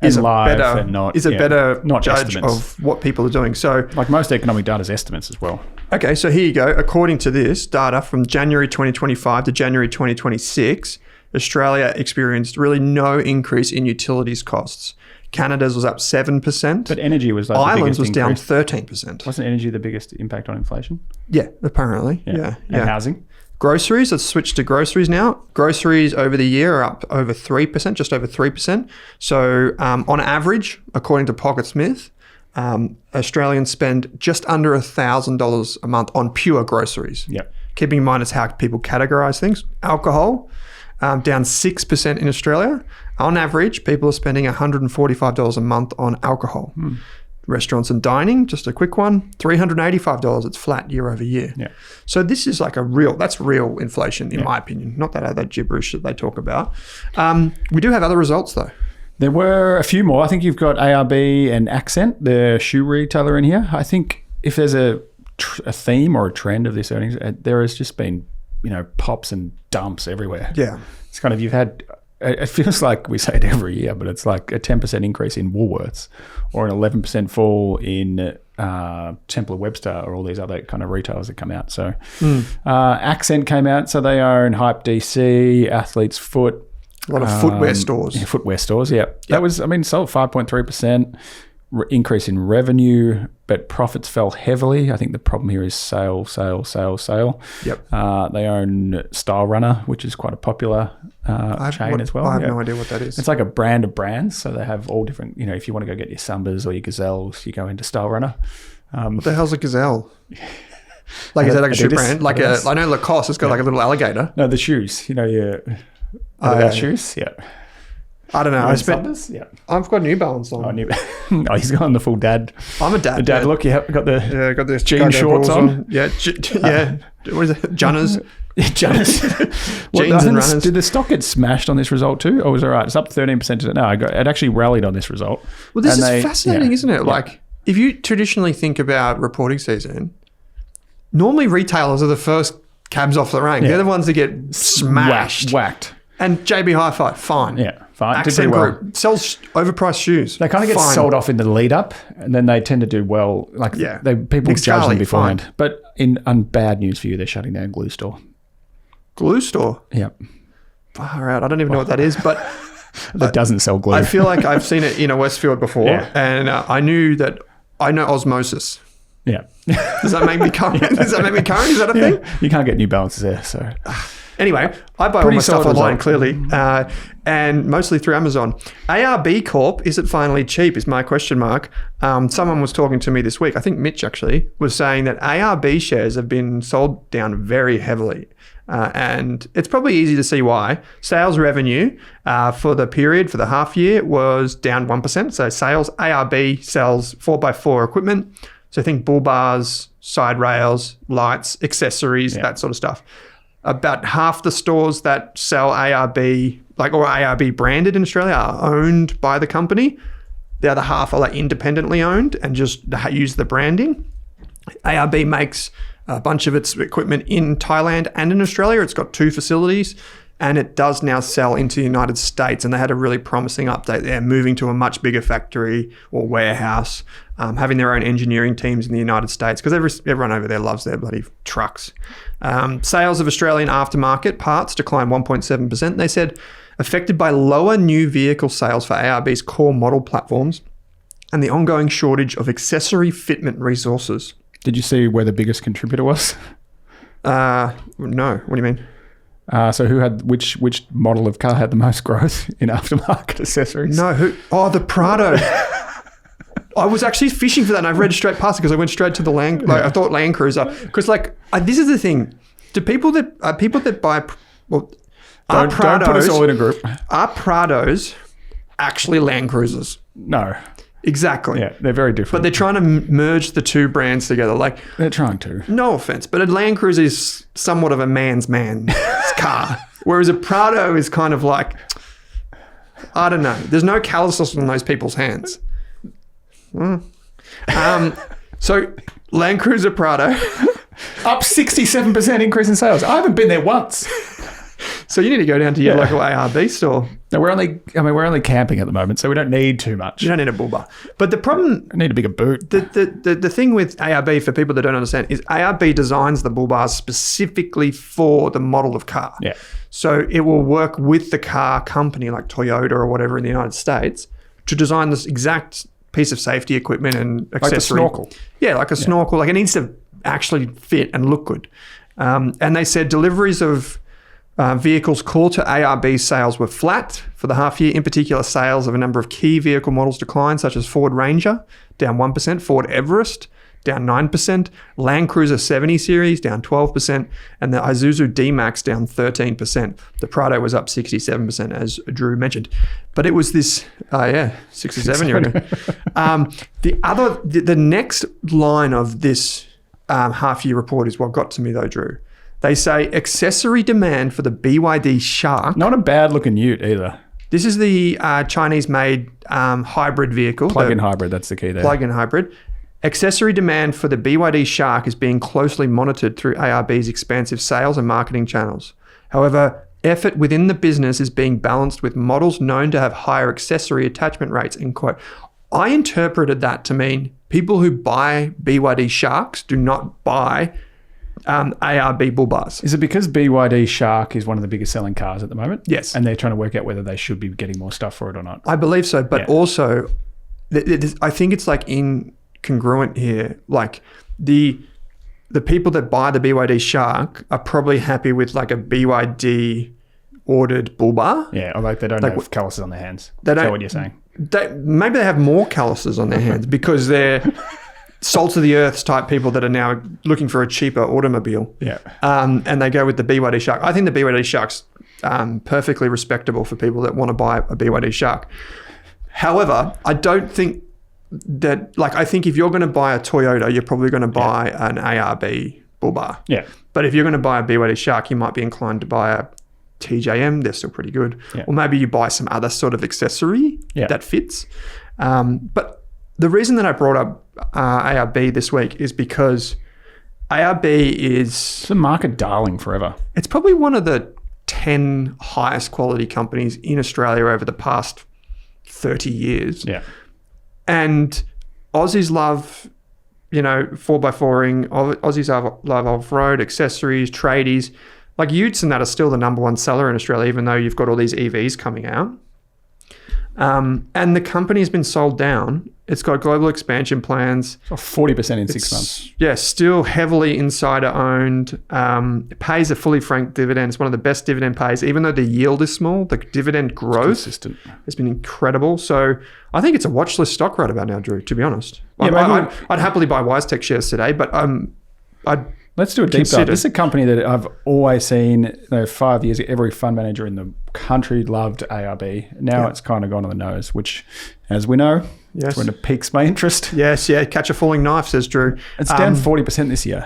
is a better judge of what people are doing. So most economic data is estimates as well. Okay, so here you go. According to this data from January 2025 to January 2026, Australia experienced really no increase in utilities costs. Canada's was up 7%. But energy was Ireland's was down 13%. Wasn't energy the biggest impact on inflation? Yeah, apparently. Yeah. And housing? Groceries, let's switch to groceries now. Groceries over the year are up over 3%, just over 3%. So on average, according to Pocketsmith, Australians spend just under $1,000 a month on pure groceries. Yep. Keeping in mind it's how people categorize things. Alcohol, down 6% in Australia. On average, people are spending $145 a month on alcohol. Restaurants and dining, just a quick one, $385. It's flat year over year. Yeah. So this is that's real inflation in my opinion, not that other gibberish that they talk about. We do have other results though. There were a few more. I think you've got ARB and Accent, the shoe retailer in here. I think if there's a theme or a trend of this earnings, there has just been, pops and dumps everywhere. Yeah. It's kind of, it feels like we say it every year, but it's like a 10% increase in Woolworths or an 11% fall in Temple & Webster or all these other kind of retailers that come out. So Accent came out, so they own Hype DC, Athlete's Foot. A lot of footwear stores. Yeah, footwear stores, yeah. That was, sold 5.3%. increase in revenue, but profits fell heavily. I think the problem here is sale. Yep. They own Style Runner, which is quite a popular chain as well. I have no idea what that is. It's like a brand of brands. So they have all different, if you want to go get your Sambas or your Gazelles, you go into Style Runner. What the hell's a gazelle? Like, is that like a shoe brand? Like I know Lacoste has got like a little alligator. No, the shoes. Your shoes. Yeah. I don't know. I've got New Balance on. Oh, he's got the full dad. I'm a dad. The dad look. Yeah, got the jean shorts on. Yeah, yeah. What is it? Junners. Jeans and runners. Did the stock get smashed on this result too, or was it all right? It's up 13% today. No, it actually rallied on this result. Well, this is fascinating, isn't it? Like, if you traditionally think about reporting season, normally retailers are the first cabs off the rank. They're the ones that get smashed, whacked. And JB Hi-Fi, fine. Yeah, fine. Accent Group sells overpriced shoes. They kind of get sold off in the lead up, and then they tend to do well. Like people judge them beforehand. Fine. But on bad news for you, they're shutting down Glue Store. Glue Store? Yep. Far out. I don't even know what that is, but that doesn't sell glue. I feel like I've seen it in a Westfield before, and I know Osmosis. Yeah. Does that make me current? Is that a thing? You can't get New Balances there, so. Anyway, I buy all my stuff online, clearly, and mostly through Amazon. ARB Corp, is it finally cheap, is my question mark. Someone was talking to me this week, I think Mitch actually, was saying that ARB shares have been sold down very heavily. And it's probably easy to see why. Sales revenue for the period, for the half year, was down 1%. So sales, ARB sells 4x4 equipment. So think bull bars, side rails, lights, accessories, that sort of stuff. About half the stores that sell ARB, or ARB branded in Australia, are owned by the company. The other half are independently owned and just use the branding. ARB makes a bunch of its equipment in Thailand and in Australia. It's got 2 facilities, and it does now sell into the United States. And they had a really promising update there, moving to a much bigger factory or warehouse, having their own engineering teams in the United States, because everyone over there loves their bloody trucks. Sales of Australian aftermarket parts declined 1.7%. They said affected by lower new vehicle sales for ARB's core model platforms and the ongoing shortage of accessory fitment resources. Did you see where the biggest contributor was? No. What do you mean? So who had which model of car had the most growth in aftermarket accessories? No, the Prado. I was actually fishing for that, and I read straight past it because I went straight to the Land. I thought Land Cruiser, because this is the thing. Do people that buy don't put us all in a group. Are Prados actually Land Cruisers? No. Exactly. Yeah, they're very different. But they're trying to merge the two brands together. They're trying to. No offense, but a Land Cruiser is somewhat of a man's car, whereas a Prado is kind of I don't know. There's no calluses on those people's hands. So Land Cruiser Prado up 67% increase in sales. I haven't been there once. So you need to go down to your local ARB store. No, we're only camping at the moment, so we don't need too much. You don't need a bull bar. But the problem... I need a bigger boot. The thing with ARB, for people that don't understand, is ARB designs the bull bars specifically for the model of car. Yeah. So it will work with the car company like Toyota or whatever in the United States to design this exact piece of safety equipment and accessory. Like a snorkel. Yeah, like a snorkel. It needs to actually fit and look good. And they said deliveries of... vehicles core to ARB sales were flat for the half year. In particular, sales of a number of key vehicle models declined, such as Ford Ranger, down 1%, Ford Everest, down 9%, Land Cruiser 70 series, down 12%, and the Isuzu D-Max, down 13%. The Prado was up 67%, as Drew mentioned. But it was this, 67, you reckon? The next line of this half-year report is what got to me, though, Drew. They say accessory demand for the BYD Shark. Not a bad looking ute either. This is the Chinese-made hybrid vehicle. Plug-in hybrid, that's the key there. Plug-in hybrid. Accessory demand for the BYD Shark is being closely monitored through ARB's expansive sales and marketing channels. However, effort within the business is being balanced with models known to have higher accessory attachment rates, end quote. I interpreted that to mean people who buy BYD Sharks do not buy ARB bull bars. Is it because BYD Shark is one of the biggest selling cars at the moment? Yes. And they're trying to work out whether they should be getting more stuff for it or not? I believe so. But also, I think it's like incongruent here. Like the people that buy the BYD Shark are probably happy with like a BYD ordered bull bar. Yeah, or like they don't have calluses on their hands. Is that what you're saying? Maybe they have more calluses on their hands because they're salt of the earth type people that are now looking for a cheaper automobile. Yeah. And they go with the BYD Shark. I think the BYD Shark's perfectly respectable for people that want to buy a BYD Shark. However, I don't think that, like, I think if you're going to buy a Toyota, you're probably going to buy an ARB bull bar. Yeah. But if you're going to buy a BYD Shark, you might be inclined to buy a TJM. They're still pretty good. Yeah. Or maybe you buy some other sort of accessory that fits. But the reason that I brought up ARB this week is because ARB is... It's a market darling forever. It's probably one of the 10 highest quality companies in Australia over the past 30 years. Yeah. And Aussies love, 4x4ing. Aussies love off-road, accessories, tradies. Like utes and that are still the number one seller in Australia, even though you've got all these EVs coming out. And the company has been sold down. It's got global expansion plans. 40% in 6 months. Yeah, still heavily insider owned. It pays a fully franked dividend. It's one of the best dividend pays. Even though the yield is small, the dividend growth has been incredible. So I think it's a watch list stock right about now, Drew, to be honest. Yeah, I'd happily buy WiseTech shares today, but let's do a deep dive. This is a company that I've always seen, 5 years, every fund manager in the country loved ARB. Now it's kind of gone on the nose, which, as we know, is when it piques my interest. Yes, yeah, catch a falling knife, says Drew. It's down 40% this year.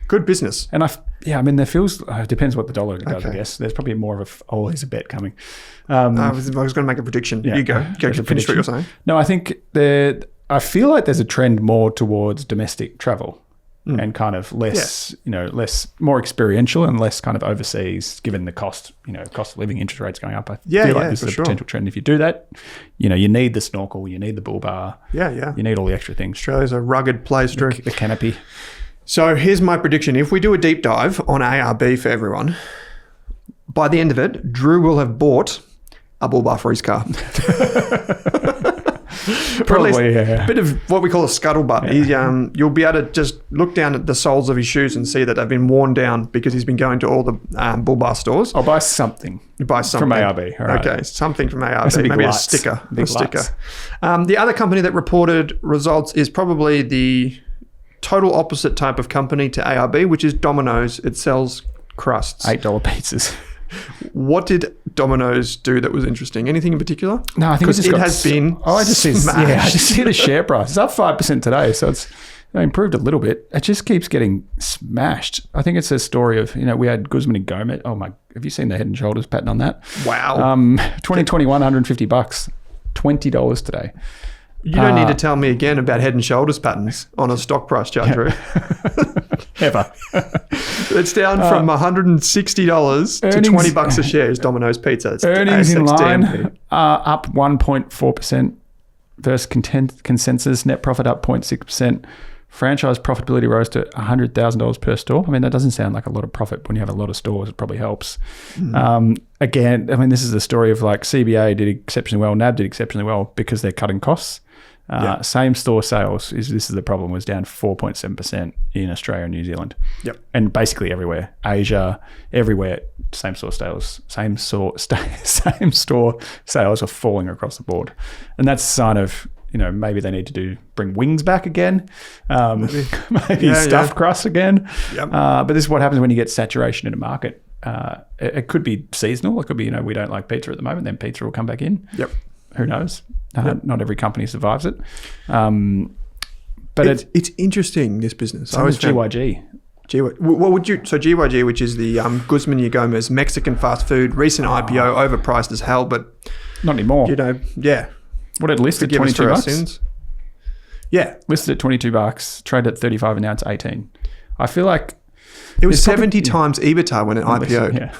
Good business. And there feels, it depends what the dollar does, I guess. There's probably more of there's a bet coming. I was going to make a prediction. You go. Finish what you're saying. No, I think I feel like there's a trend more towards domestic travel. And kind of less, more experiential and less kind of overseas, given the cost of living, interest rates going up. I feel like this is a potential trend. If you do that, you need the snorkel, you need the bull bar. Yeah. You need all the extra things. Australia's a rugged place, Drew. The canopy. So here's my prediction. If we do a deep dive on ARB for everyone, by the end of it, Drew will have bought a bull bar for his car. Probably, a bit of what we call a scuttlebutt. Yeah. You'll be able to just look down at the soles of his shoes and see that they've been worn down because he's been going to all the bull bar stores. I'll buy something. From ARB. All right. Okay, something from ARB. Maybe lights. A sticker. The other company that reported results is probably the total opposite type of company to ARB, which is Domino's. It sells crusts. $8 pizzas. What did Domino's do that was interesting? Anything in particular? No, I think it has been. I just see the share price. It's up 5% today, so it's improved a little bit. It just keeps getting smashed. I think it's a story of we had Guzman and Gomez. Oh my! Have you seen the Head and Shoulders pattern on that? Wow. 2021, $150, $20 today. You don't need to tell me again about Head and Shoulders patterns on a stock price chart, Drew. Ever. It's down from $160 to $20 a share is Domino's Pizza. It's earnings ASX in line DMP. Up 1.4% versus consensus. Net profit up 0.6%. Franchise profitability rose to $100,000 per store. I mean, that doesn't sound like a lot of profit. When you have a lot of stores, it probably helps. Again, this is the story of like CBA did exceptionally well, NAB did exceptionally well because they're cutting costs. Same store sales this is the problem, was down 4.7% in Australia and New Zealand. Yep. And basically everywhere, Asia, everywhere, same store sales are falling across the board. And that's a sign of, maybe they need to bring wings back again, maybe stuffed crust again. Yep. But this is what happens when you get saturation in a market. It could be seasonal. It could be, we don't like pizza at the moment, then pizza will come back in. Yep. Who knows? Not every company survives it. But it's interesting, this business. So is GYG. What would you? So GYG, which is the Guzman y Gomez Mexican fast food, recent IPO, overpriced as hell, but not anymore. What it listed at $22. Yeah, listed at $22, traded at 35, and now it's 18. I feel like it was 70 times EBITDA when it IPO'd. Yeah.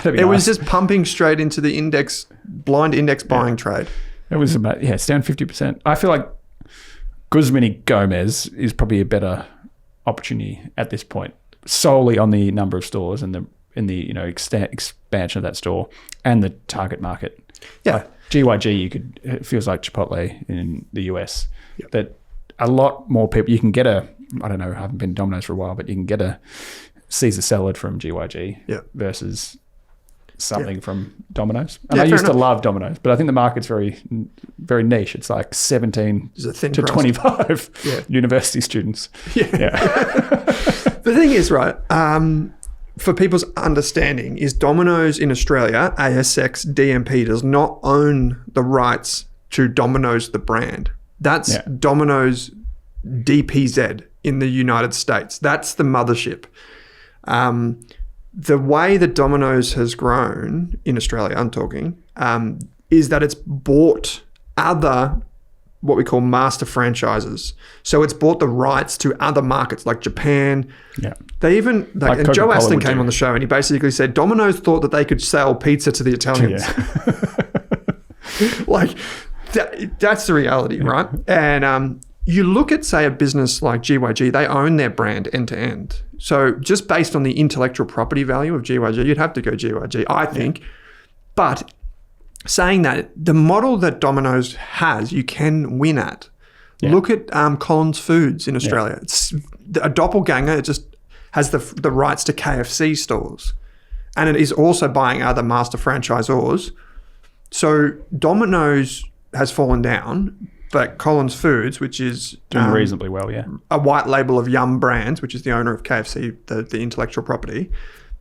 It was just pumping straight into the blind index buying trade. It was about, it's down 50%. I feel like Guzman y Gomez is probably a better opportunity at this point, solely on the number of stores and the expansion of that store and the target market. Yeah. GYG, it feels like Chipotle in the US. Yep. That a lot more people, you can get I don't know, I haven't been to Domino's for a while, but you can get a Caesar salad from GYG versus something from Domino's. And I used to love Domino's, but I think the market's very, very niche. It's like 17 to 25 university students. Yeah. The thing is, right, for people's understanding, is Domino's in Australia, ASX DMP, does not own the rights to Domino's the brand. That's Domino's DPZ in the United States. That's the mothership. The way that Domino's has grown in Australia, I'm talking, is that it's bought other what we call master franchises. So it's bought the rights to other markets like Japan. Yeah. They even, and Joe Aston came on the show and he basically said Domino's thought that they could sell pizza to the Italians. Yeah. That's the reality, right? And you look at, say, a business like GYG, they own their brand end to end. So just based on the intellectual property value of GYG, you'd have to go GYG, I think. Yeah. But saying that, the model that Domino's has, you can win at. Yeah. Look at Collins Foods in Australia. Yeah. It's a doppelganger. It just has the rights to KFC stores. And it is also buying other master franchisors. So Domino's has fallen down, but Collins Foods, which is doing reasonably well, a white label of Yum Brands, which is the owner of KFC, the intellectual property,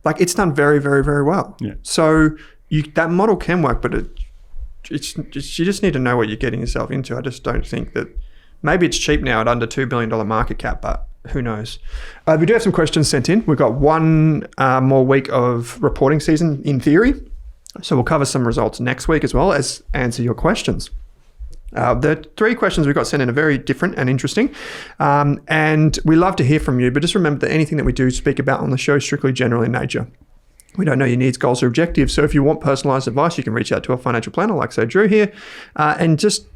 like it's done very, very, very well. Yeah. So that model can work, but you just need to know what you're getting yourself into. I just don't think that maybe it's cheap now at under $2 billion market cap, but who knows? We do have some questions sent in. We've got one more week of reporting season in theory. So we'll cover some results next week as well as answer your questions. The 3 questions we got sent in are very different and interesting. And we love to hear from you, but just remember that anything that we do speak about on the show is strictly general in nature. We don't know your needs, goals, or objectives. So if you want personalized advice, you can reach out to a financial planner like say Drew here and just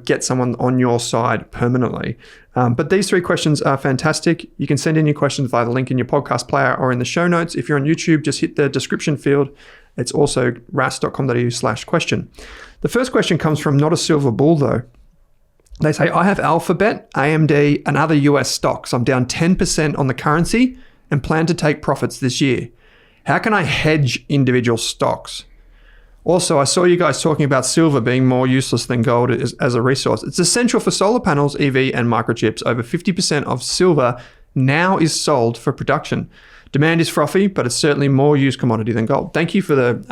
get someone on your side permanently. But these 3 questions are fantastic. You can send in your questions via the link in your podcast player or in the show notes. If you're on YouTube, just hit the description field. It's also ras.com.au/question. The first question comes from Not a Silver Bull, though. They say, I have Alphabet, AMD, and other US stocks. I'm down 10% on the currency and plan to take profits this year. How can I hedge individual stocks? Also, I saw you guys talking about silver being more useless than gold as a resource. It's essential for solar panels, EV, and microchips. Over 50% of silver now is sold for production. Demand is frothy, but it's certainly more used commodity than gold. Thank you for the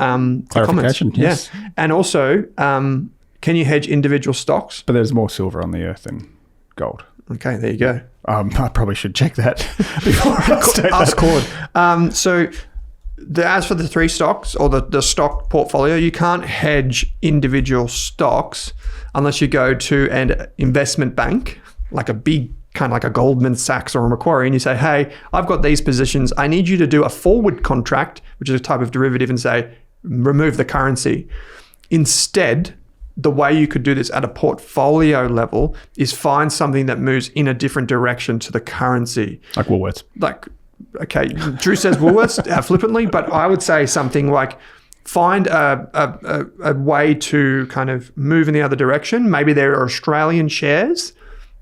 clarification. Comments. Yes. Yeah. And also, can you hedge individual stocks? But there's more silver on the earth than gold. Okay, there you go. I probably should check that before I state Ask Claude. As for the 3 stocks or the stock portfolio, you can't hedge individual stocks unless you go to an investment bank, like a big kind of like a Goldman Sachs or a Macquarie, and you say, hey, I've got these positions. I need you to do a forward contract, which is a type of derivative, and say, remove the currency. Instead, the way you could do this at a portfolio level is find something that moves in a different direction to the currency. Like Woolworths. Okay, Drew says Woolworths flippantly, but I would say something like find a way to kind of move in the other direction. Maybe there are Australian shares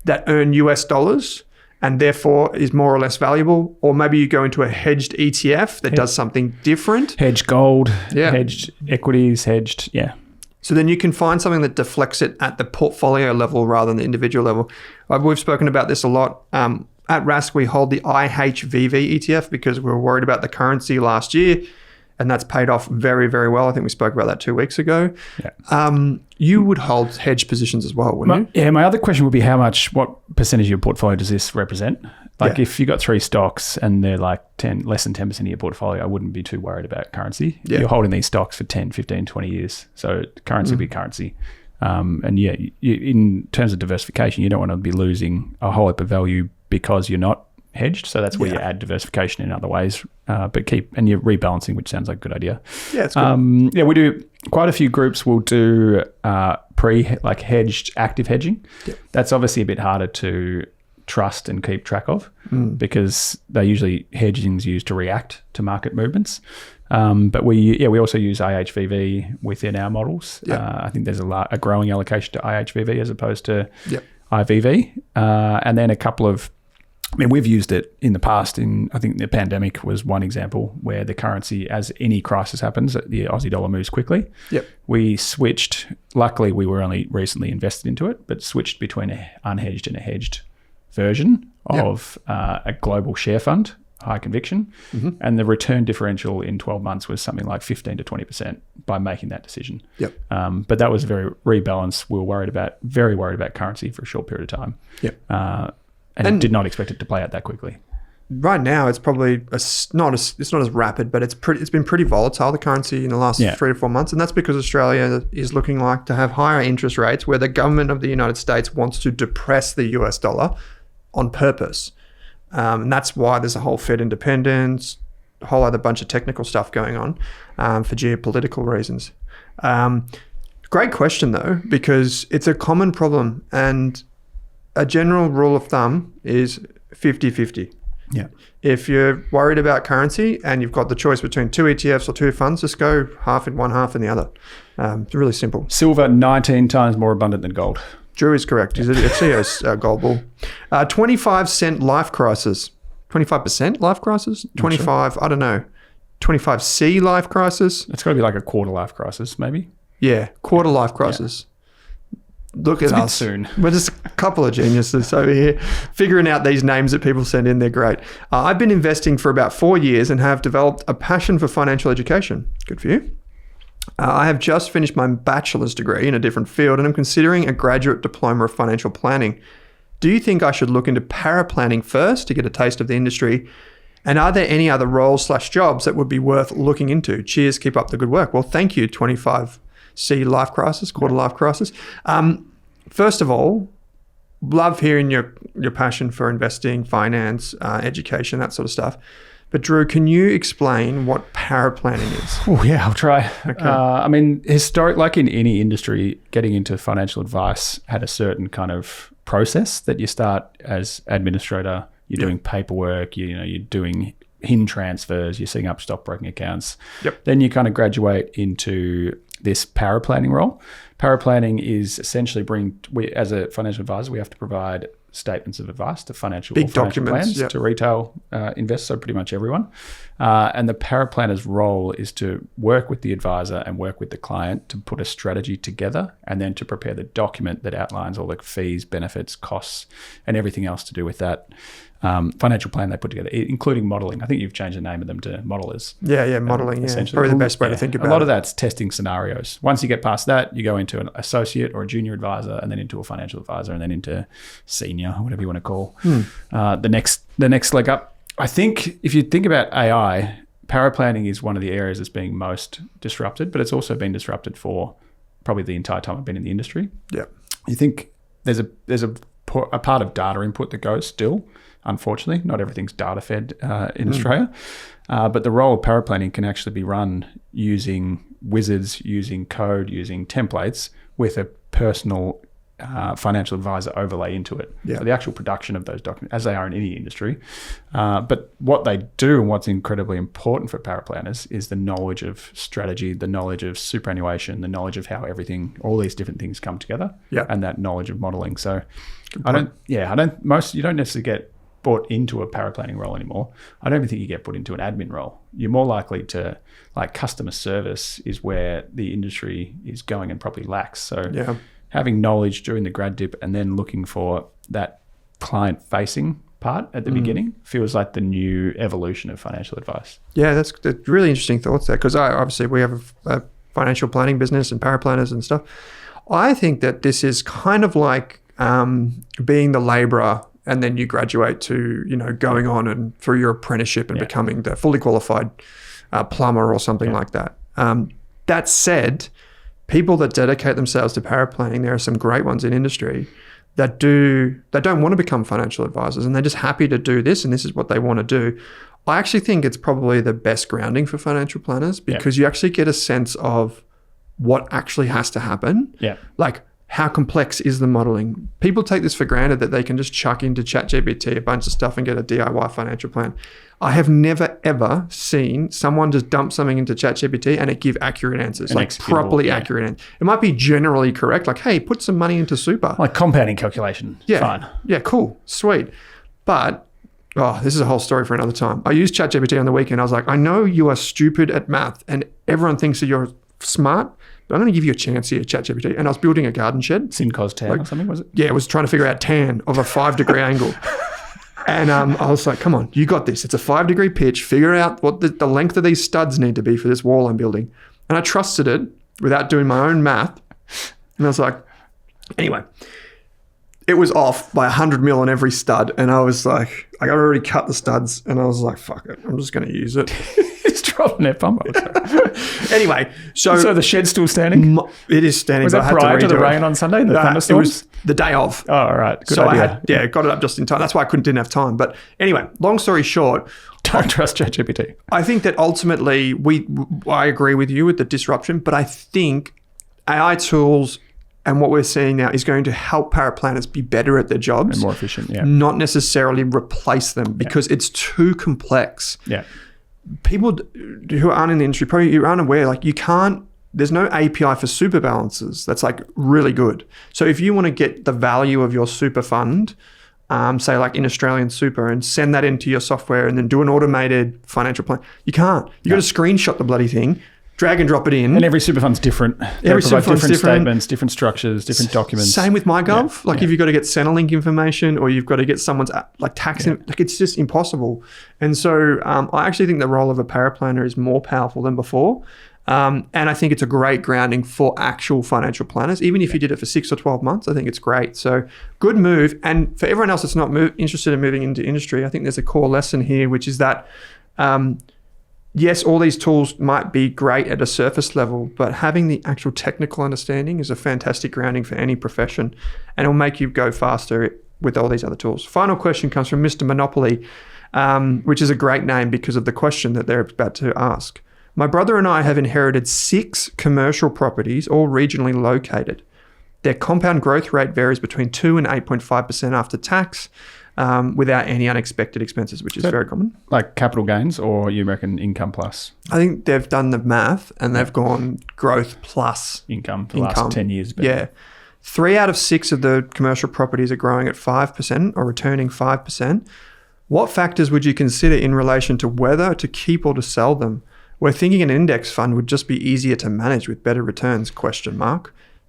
that earn US dollars and therefore is more or less valuable. Or maybe you go into a hedged ETF that does something different. Hedged gold, hedged equities, hedged, So then you can find something that deflects it at the portfolio level rather than the individual level. We've spoken about this a lot. At Rask, we hold the IHVV ETF because we were worried about the currency last year, and that's paid off very, very well. I think we spoke about that 2 weeks ago. Yeah. You would hold hedge positions as well, wouldn't you? Yeah, my other question would be what percentage of your portfolio does this represent? If you got 3 stocks and they're like less than 10% of your portfolio, I wouldn't be too worried about currency. Yeah. You're holding these stocks for 10, 15, 20 years. So currency will be currency. In terms of diversification, you don't want to be losing a whole heap of value because you're not hedged. So that's where you add diversification in other ways. But you're rebalancing, which sounds like a good idea. Yeah, it's good. We do quite a few groups will do hedged active hedging. Yeah. That's obviously a bit harder to trust and keep track of because they usually hedging is used to react to market movements. But we also use IHVV within our models. Yep. I think there's a growing allocation to IHVV as opposed to Yep. IVV. And then we've used it in the past. I think the pandemic was one example where the currency, as any crisis happens, the Aussie dollar moves quickly. Yep. We switched. Luckily, we were only recently invested into it, but switched between an unhedged and a hedged version of a global share fund, high conviction, and the return differential in 12 months was something like 15 to 20% by making that decision. Yep. But that was very rebalanced. We were very worried about currency for a short period of time. Yep. And did not expect it to play out that quickly. Right now, it's probably it's not as rapid, but it's been pretty volatile, the currency, in the last 3 to 4 months, and that's because Australia is looking like to have higher interest rates, where the government of the United States wants to depress the US dollar on purpose, and that's why there's a whole Fed independence, a whole other bunch of technical stuff going on for geopolitical reasons. Great question though, because it's a common problem, and a general rule of thumb is 50-50. Yeah. If you're worried about currency and you've got the choice between 2 ETFs or 2 funds, just go half in one, half in the other. It's really simple. Silver 19 times more abundant than gold. Drew is correct. He's a gold bull. 25-cent life crisis. 25% life crisis? 25, I don't know. 25C life crisis? It's got to be like a quarter life crisis, maybe. Yeah, quarter life crisis. Look at us. Soon. We're just a couple of geniuses over here figuring out these names that people send in. They're great. I've been investing for about 4 years and have developed a passion for financial education. Good for you. I have just finished my bachelor's degree in a different field and I'm considering a graduate diploma of financial planning. Do you think I should look into paraplanning first to get a taste of the industry? And are there any other roles/jobs that would be worth looking into? Cheers, keep up the good work. Well, thank you, 25C life crisis, quarter life crisis. First of all, love hearing your passion for investing, finance, education, that sort of stuff. But Drew, can you explain what paraplanning is? Oh yeah, I'll try. Okay. Like in any industry, getting into financial advice had a certain kind of process that you start as administrator. You're doing paperwork. You're doing HIN transfers. You're setting up stockbroking accounts. Yep. Then you kind of graduate into this paraplanning role. Paraplanning is essentially as a financial advisor, we have to provide statements of advice to financial documents plans to retail investors, so pretty much everyone. And the paraplanner's role is to work with the advisor and work with the client to put a strategy together and then to prepare the document that outlines all the fees, benefits, costs, and everything else to do with that financial plan they put together, including modelling. I think you've changed the name of them to modelers. Yeah, modelling, essentially. Probably the best way to think about it. A lot of that's testing scenarios. Once you get past that, you go into an associate or a junior advisor and then into a financial advisor and then into senior, whatever you want to call the next leg up. I think if you think about AI, paraplanning is one of the areas that's being most disrupted, but it's also been disrupted for probably the entire time I've been in the industry. Yeah. You think there's a part of data input that goes still. Unfortunately, not everything's data fed in Australia, but the role of paraplanning can actually be run using wizards, using code, using templates with a personal financial advisor overlay into it. Yeah. So the actual production of those documents, as they are in any industry. But what they do and what's incredibly important for paraplanners is the knowledge of strategy, the knowledge of superannuation, the knowledge of how all these different things come together, and that knowledge of modeling. So you don't necessarily get brought into a paraplanning role anymore. I don't even think you get put into an admin role. You're more likely to, like, customer service is where the industry is going and probably lacks. So having knowledge during the grad dip and then looking for that client-facing part at the beginning feels like the new evolution of financial advice. Yeah, that's really interesting thoughts there, because obviously we have a financial planning business and paraplanners and stuff. I think that this is kind of like being the labourer and then you graduate to, going on and through your apprenticeship and becoming the fully qualified plumber or something like that. That said, people that dedicate themselves to paraplanning, there are some great ones in industry that don't want to become financial advisors and they're just happy to do this and this is what they want to do. I actually think it's probably the best grounding for financial planners because you actually get a sense of what actually has to happen. Yeah. Like, how complex is the modeling? People take this for granted that they can just chuck into ChatGPT a bunch of stuff and get a DIY financial plan. I have never, ever seen someone just dump something into ChatGPT and it give accurate answers, And like executable, properly accurate answers. It might be generally correct, like, hey, put some money into super. Like compounding calculation. Yeah. Fine. Yeah, cool. Sweet. But, this is a whole story for another time. I used ChatGPT on the weekend. I was like, I know you are stupid at math and everyone thinks that you're smart, but I'm going to give you a chance here, ChatGPT. And I was building a garden shed. Sin cos tan or something, was it? Yeah, it was trying to figure out tan of a 5-degree angle. And I was like, come on, you got this. It's a 5-degree pitch. Figure out what the length of these studs need to be for this wall I'm building. And I trusted it without doing my own math. And I was like, anyway, it was off by 100 mil on every stud. And I was like, I already cut the studs. And I was like, fuck it. I'm just going to use it. It's dropping that pump. Anyway, so the shed's still standing? It is standing. Was but that I had prior to the redo it. rain on Sunday, the It thunderstorms? was the day of. Oh, all right. Good so idea. I got it up just in time. That's why I didn't have time. But anyway, long story short, Don't trust ChatGPT. I think that ultimately I agree with you with the disruption, but I think AI tools and what we're seeing now is going to help paraplanners be better at their jobs. And more efficient, yeah. Not necessarily replace them because it's too complex. Yeah. People who aren't in the industry, probably you aren't aware, like there's no API for super balances. That's like really good. So if you want to get the value of your super fund, say like in Australian super, and send that into your software and then do an automated financial plan, you can't. You got to screenshot the bloody thing, drag and drop it in. And every super fund's different. They provide different statements, different structures, different documents. Same with MyGov. If you've got to get Centrelink information or you've got to get someone's like tax, it's just impossible. And so I actually think the role of a paraplanner is more powerful than before. And I think it's a great grounding for actual financial planners. Even if you did it for 6 or 12 months, I think it's great. So good move. And for everyone else that's not interested in moving into industry, I think there's a core lesson here, which is that yes, all these tools might be great at a surface level, but having the actual technical understanding is a fantastic grounding for any profession, and it'll make you go faster with all these other tools. Final question comes from Mr. Monopoly, which is a great name because of the question that they're about to ask. My brother and I have inherited 6 commercial properties, all regionally located. Their compound growth rate varies between 2 and 8.5% after tax, without any unexpected expenses, which is very common. Like capital gains, or you reckon income plus? I think they've done the math and they've gone growth plus Income for the last 10 years. But Yeah. 3 out of 6 of the commercial properties are growing at 5% or returning 5%. What factors would you consider in relation to whether to keep or to sell them? We're thinking an index fund would just be easier to manage with better returns, ?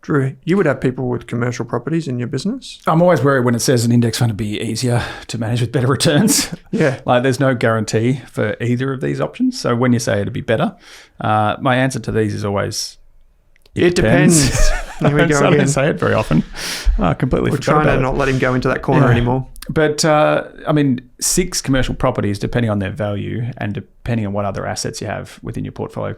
Drew, you would have people with commercial properties in your business? I'm always worried when it says an index fund would be easier to manage with better returns. Yeah. Like there's no guarantee for either of these options. So when you say it'd be better, my answer to these is always, it depends. Here we go I again. don't say it very often. I completely We're forgot trying about to it. not let him go into that corner anymore. But 6 commercial properties, depending on their value and depending on what other assets you have within your portfolio,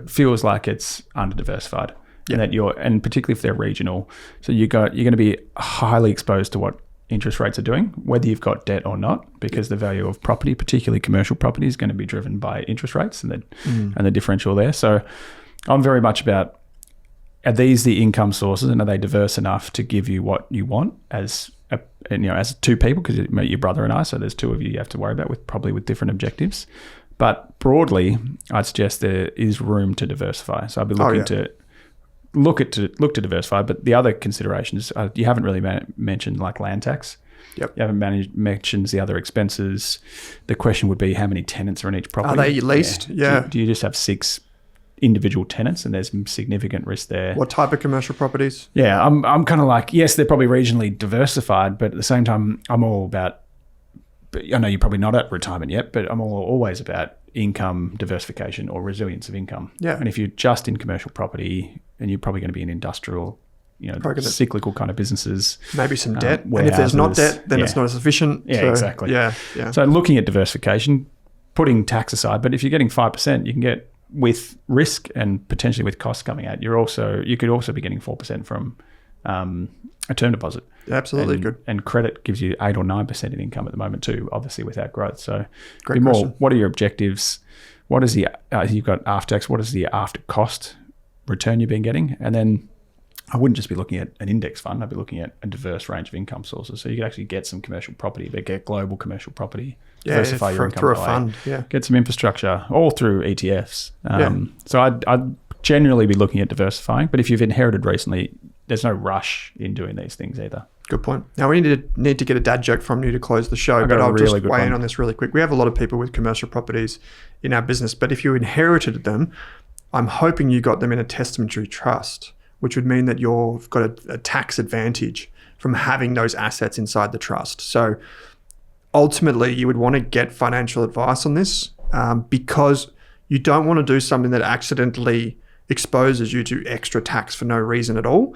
feels like it's under-diversified. Yeah. And particularly if they're regional. So you're going to be highly exposed to what interest rates are doing, whether you've got debt or not, because the value of property, particularly commercial property, is going to be driven by interest rates and the differential there. So I'm very much about, are these the income sources and are they diverse enough to give you what you want as two people, because your brother and I, so there's 2 of you have to worry about with different objectives. But broadly, I'd suggest there is room to diversify. So I'd be looking to look to diversify. But the other considerations, you haven't really mentioned like land tax. Yep. You haven't mentioned the other expenses. The question would be how many tenants are in each property. Are they leased? Yeah. Do you just have 6 individual tenants, and there's some significant risk there? What type of commercial properties? Yeah, I'm kind of like, yes, they're probably regionally diversified, but at the same time, I'm all about, I know you're probably not at retirement yet, but I'm always about income diversification or resilience of income. Yeah. And if you're just in commercial property, and you're probably going to be in industrial, cyclical kind of businesses. Maybe some debt. And if there's not debt, then it's not as efficient. Yeah, exactly. Yeah. So looking at diversification, putting tax aside, but if you're getting 5%, you can get, with risk and potentially with costs coming out, you could also be getting 4% from a term deposit. Absolutely good. And credit gives you 8 or 9% in income at the moment too, obviously without growth. So Great question. What are your objectives? What is the you've got after tax? What is the after cost return you've been getting? And then I wouldn't just be looking at an index fund. I'd be looking at a diverse range of income sources. So you could actually get some commercial property, but get global commercial property. Diversify your income through a fund. Yeah. Get some infrastructure, all through ETFs. So I'd generally be looking at diversifying. But if you've inherited recently, there's no rush in doing these things either. Good point. Now we need to get a dad joke from you to close the show, but I'll just weigh in on this really quick. We have a lot of people with commercial properties in our business, but if you inherited them, I'm hoping you got them in a testamentary trust, which would mean that you've got a tax advantage from having those assets inside the trust. So ultimately, you would want to get financial advice on this because you don't want to do something that accidentally exposes you to extra tax for no reason at all.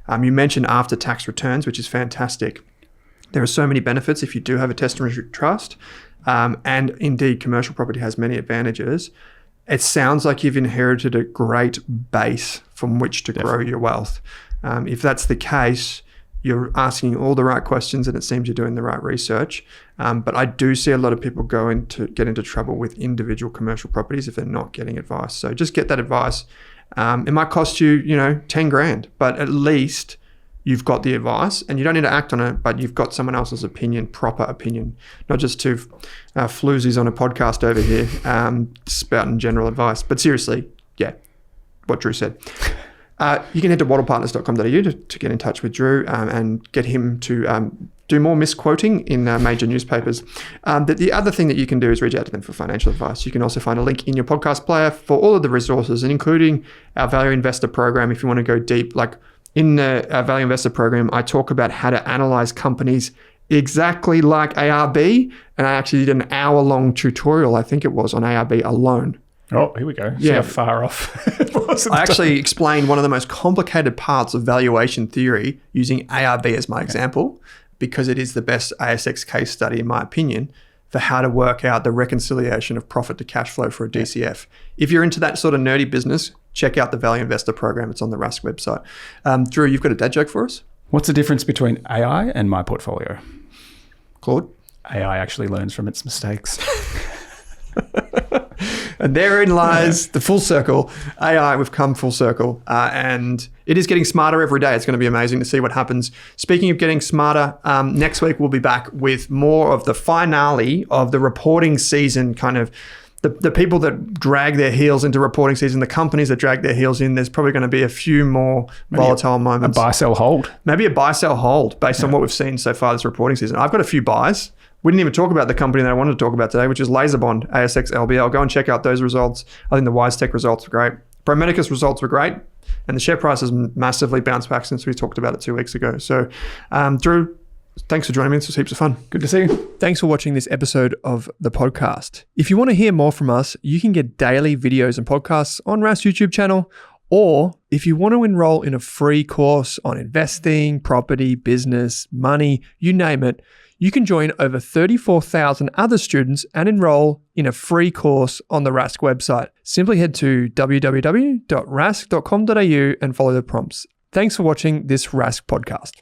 You mentioned after-tax returns, which is fantastic. There are so many benefits if you do have a testamentary trust, and indeed, commercial property has many advantages. It sounds like you've inherited a great base from which to grow your wealth. If that's the case, you're asking all the right questions, and it seems you're doing the right research. But I do see a lot of people get into trouble with individual commercial properties if they're not getting advice. So just get that advice. It might cost you, 10 grand, but at least you've got the advice, and you don't need to act on it, but you've got someone else's opinion, proper opinion, not just two floozies on a podcast over here spouting general advice. But seriously, yeah, what Drew said. You can head to wattlepartners.com.au to get in touch with Drew and get him to do more misquoting in major newspapers. The other thing that you can do is reach out to them for financial advice. You can also find a link in your podcast player for all of the resources, and including our Value Investor program if you want to go deep. Like in the Value Investor program, I talk about how to analyze companies exactly like ARB, and I actually did an hour-long tutorial, I think it was, on ARB alone. Oh, here we go. See how far off it was. I actually explained one of the most complicated parts of valuation theory using ARB as my example, because it is the best ASX case study, in my opinion, for how to work out the reconciliation of profit to cash flow for a DCF. If you're into that sort of nerdy business, check out the Value Investor program. It's on the Rask website. Drew, you've got a dad joke for us? What's the difference between AI and my portfolio? Claude? AI actually learns from its mistakes. And therein lies the full circle. AI, we've come full circle. And it is getting smarter every day. It's going to be amazing to see what happens. Speaking of getting smarter, next week we'll be back with more of the finale of the reporting season, kind of the people that drag their heels into reporting season, the companies that drag their heels in. There's probably going to be a few more volatile moments. A buy, sell, hold. Maybe a buy, sell, hold based on what we've seen so far this reporting season. I've got a few buys. We didn't even talk about the company that I wanted to talk about today, which is LaserBond, ASX LBL. Go and check out those results. I think the WiseTech results were great. Pro Medicus results were great. And the share price has massively bounced back since we talked about it 2 weeks ago. So, Drew, thanks for joining me. This was heaps of fun. Good to see you. Thanks for watching this episode of the podcast. If you want to hear more from us, you can get daily videos and podcasts on Rask's YouTube channel. Or if you want to enroll in a free course on investing, property, business, money, you name it, you can join over 34,000 other students and enroll in a free course on the Rask website. Simply head to www.rask.com.au and follow the prompts. Thanks for watching this Rask podcast.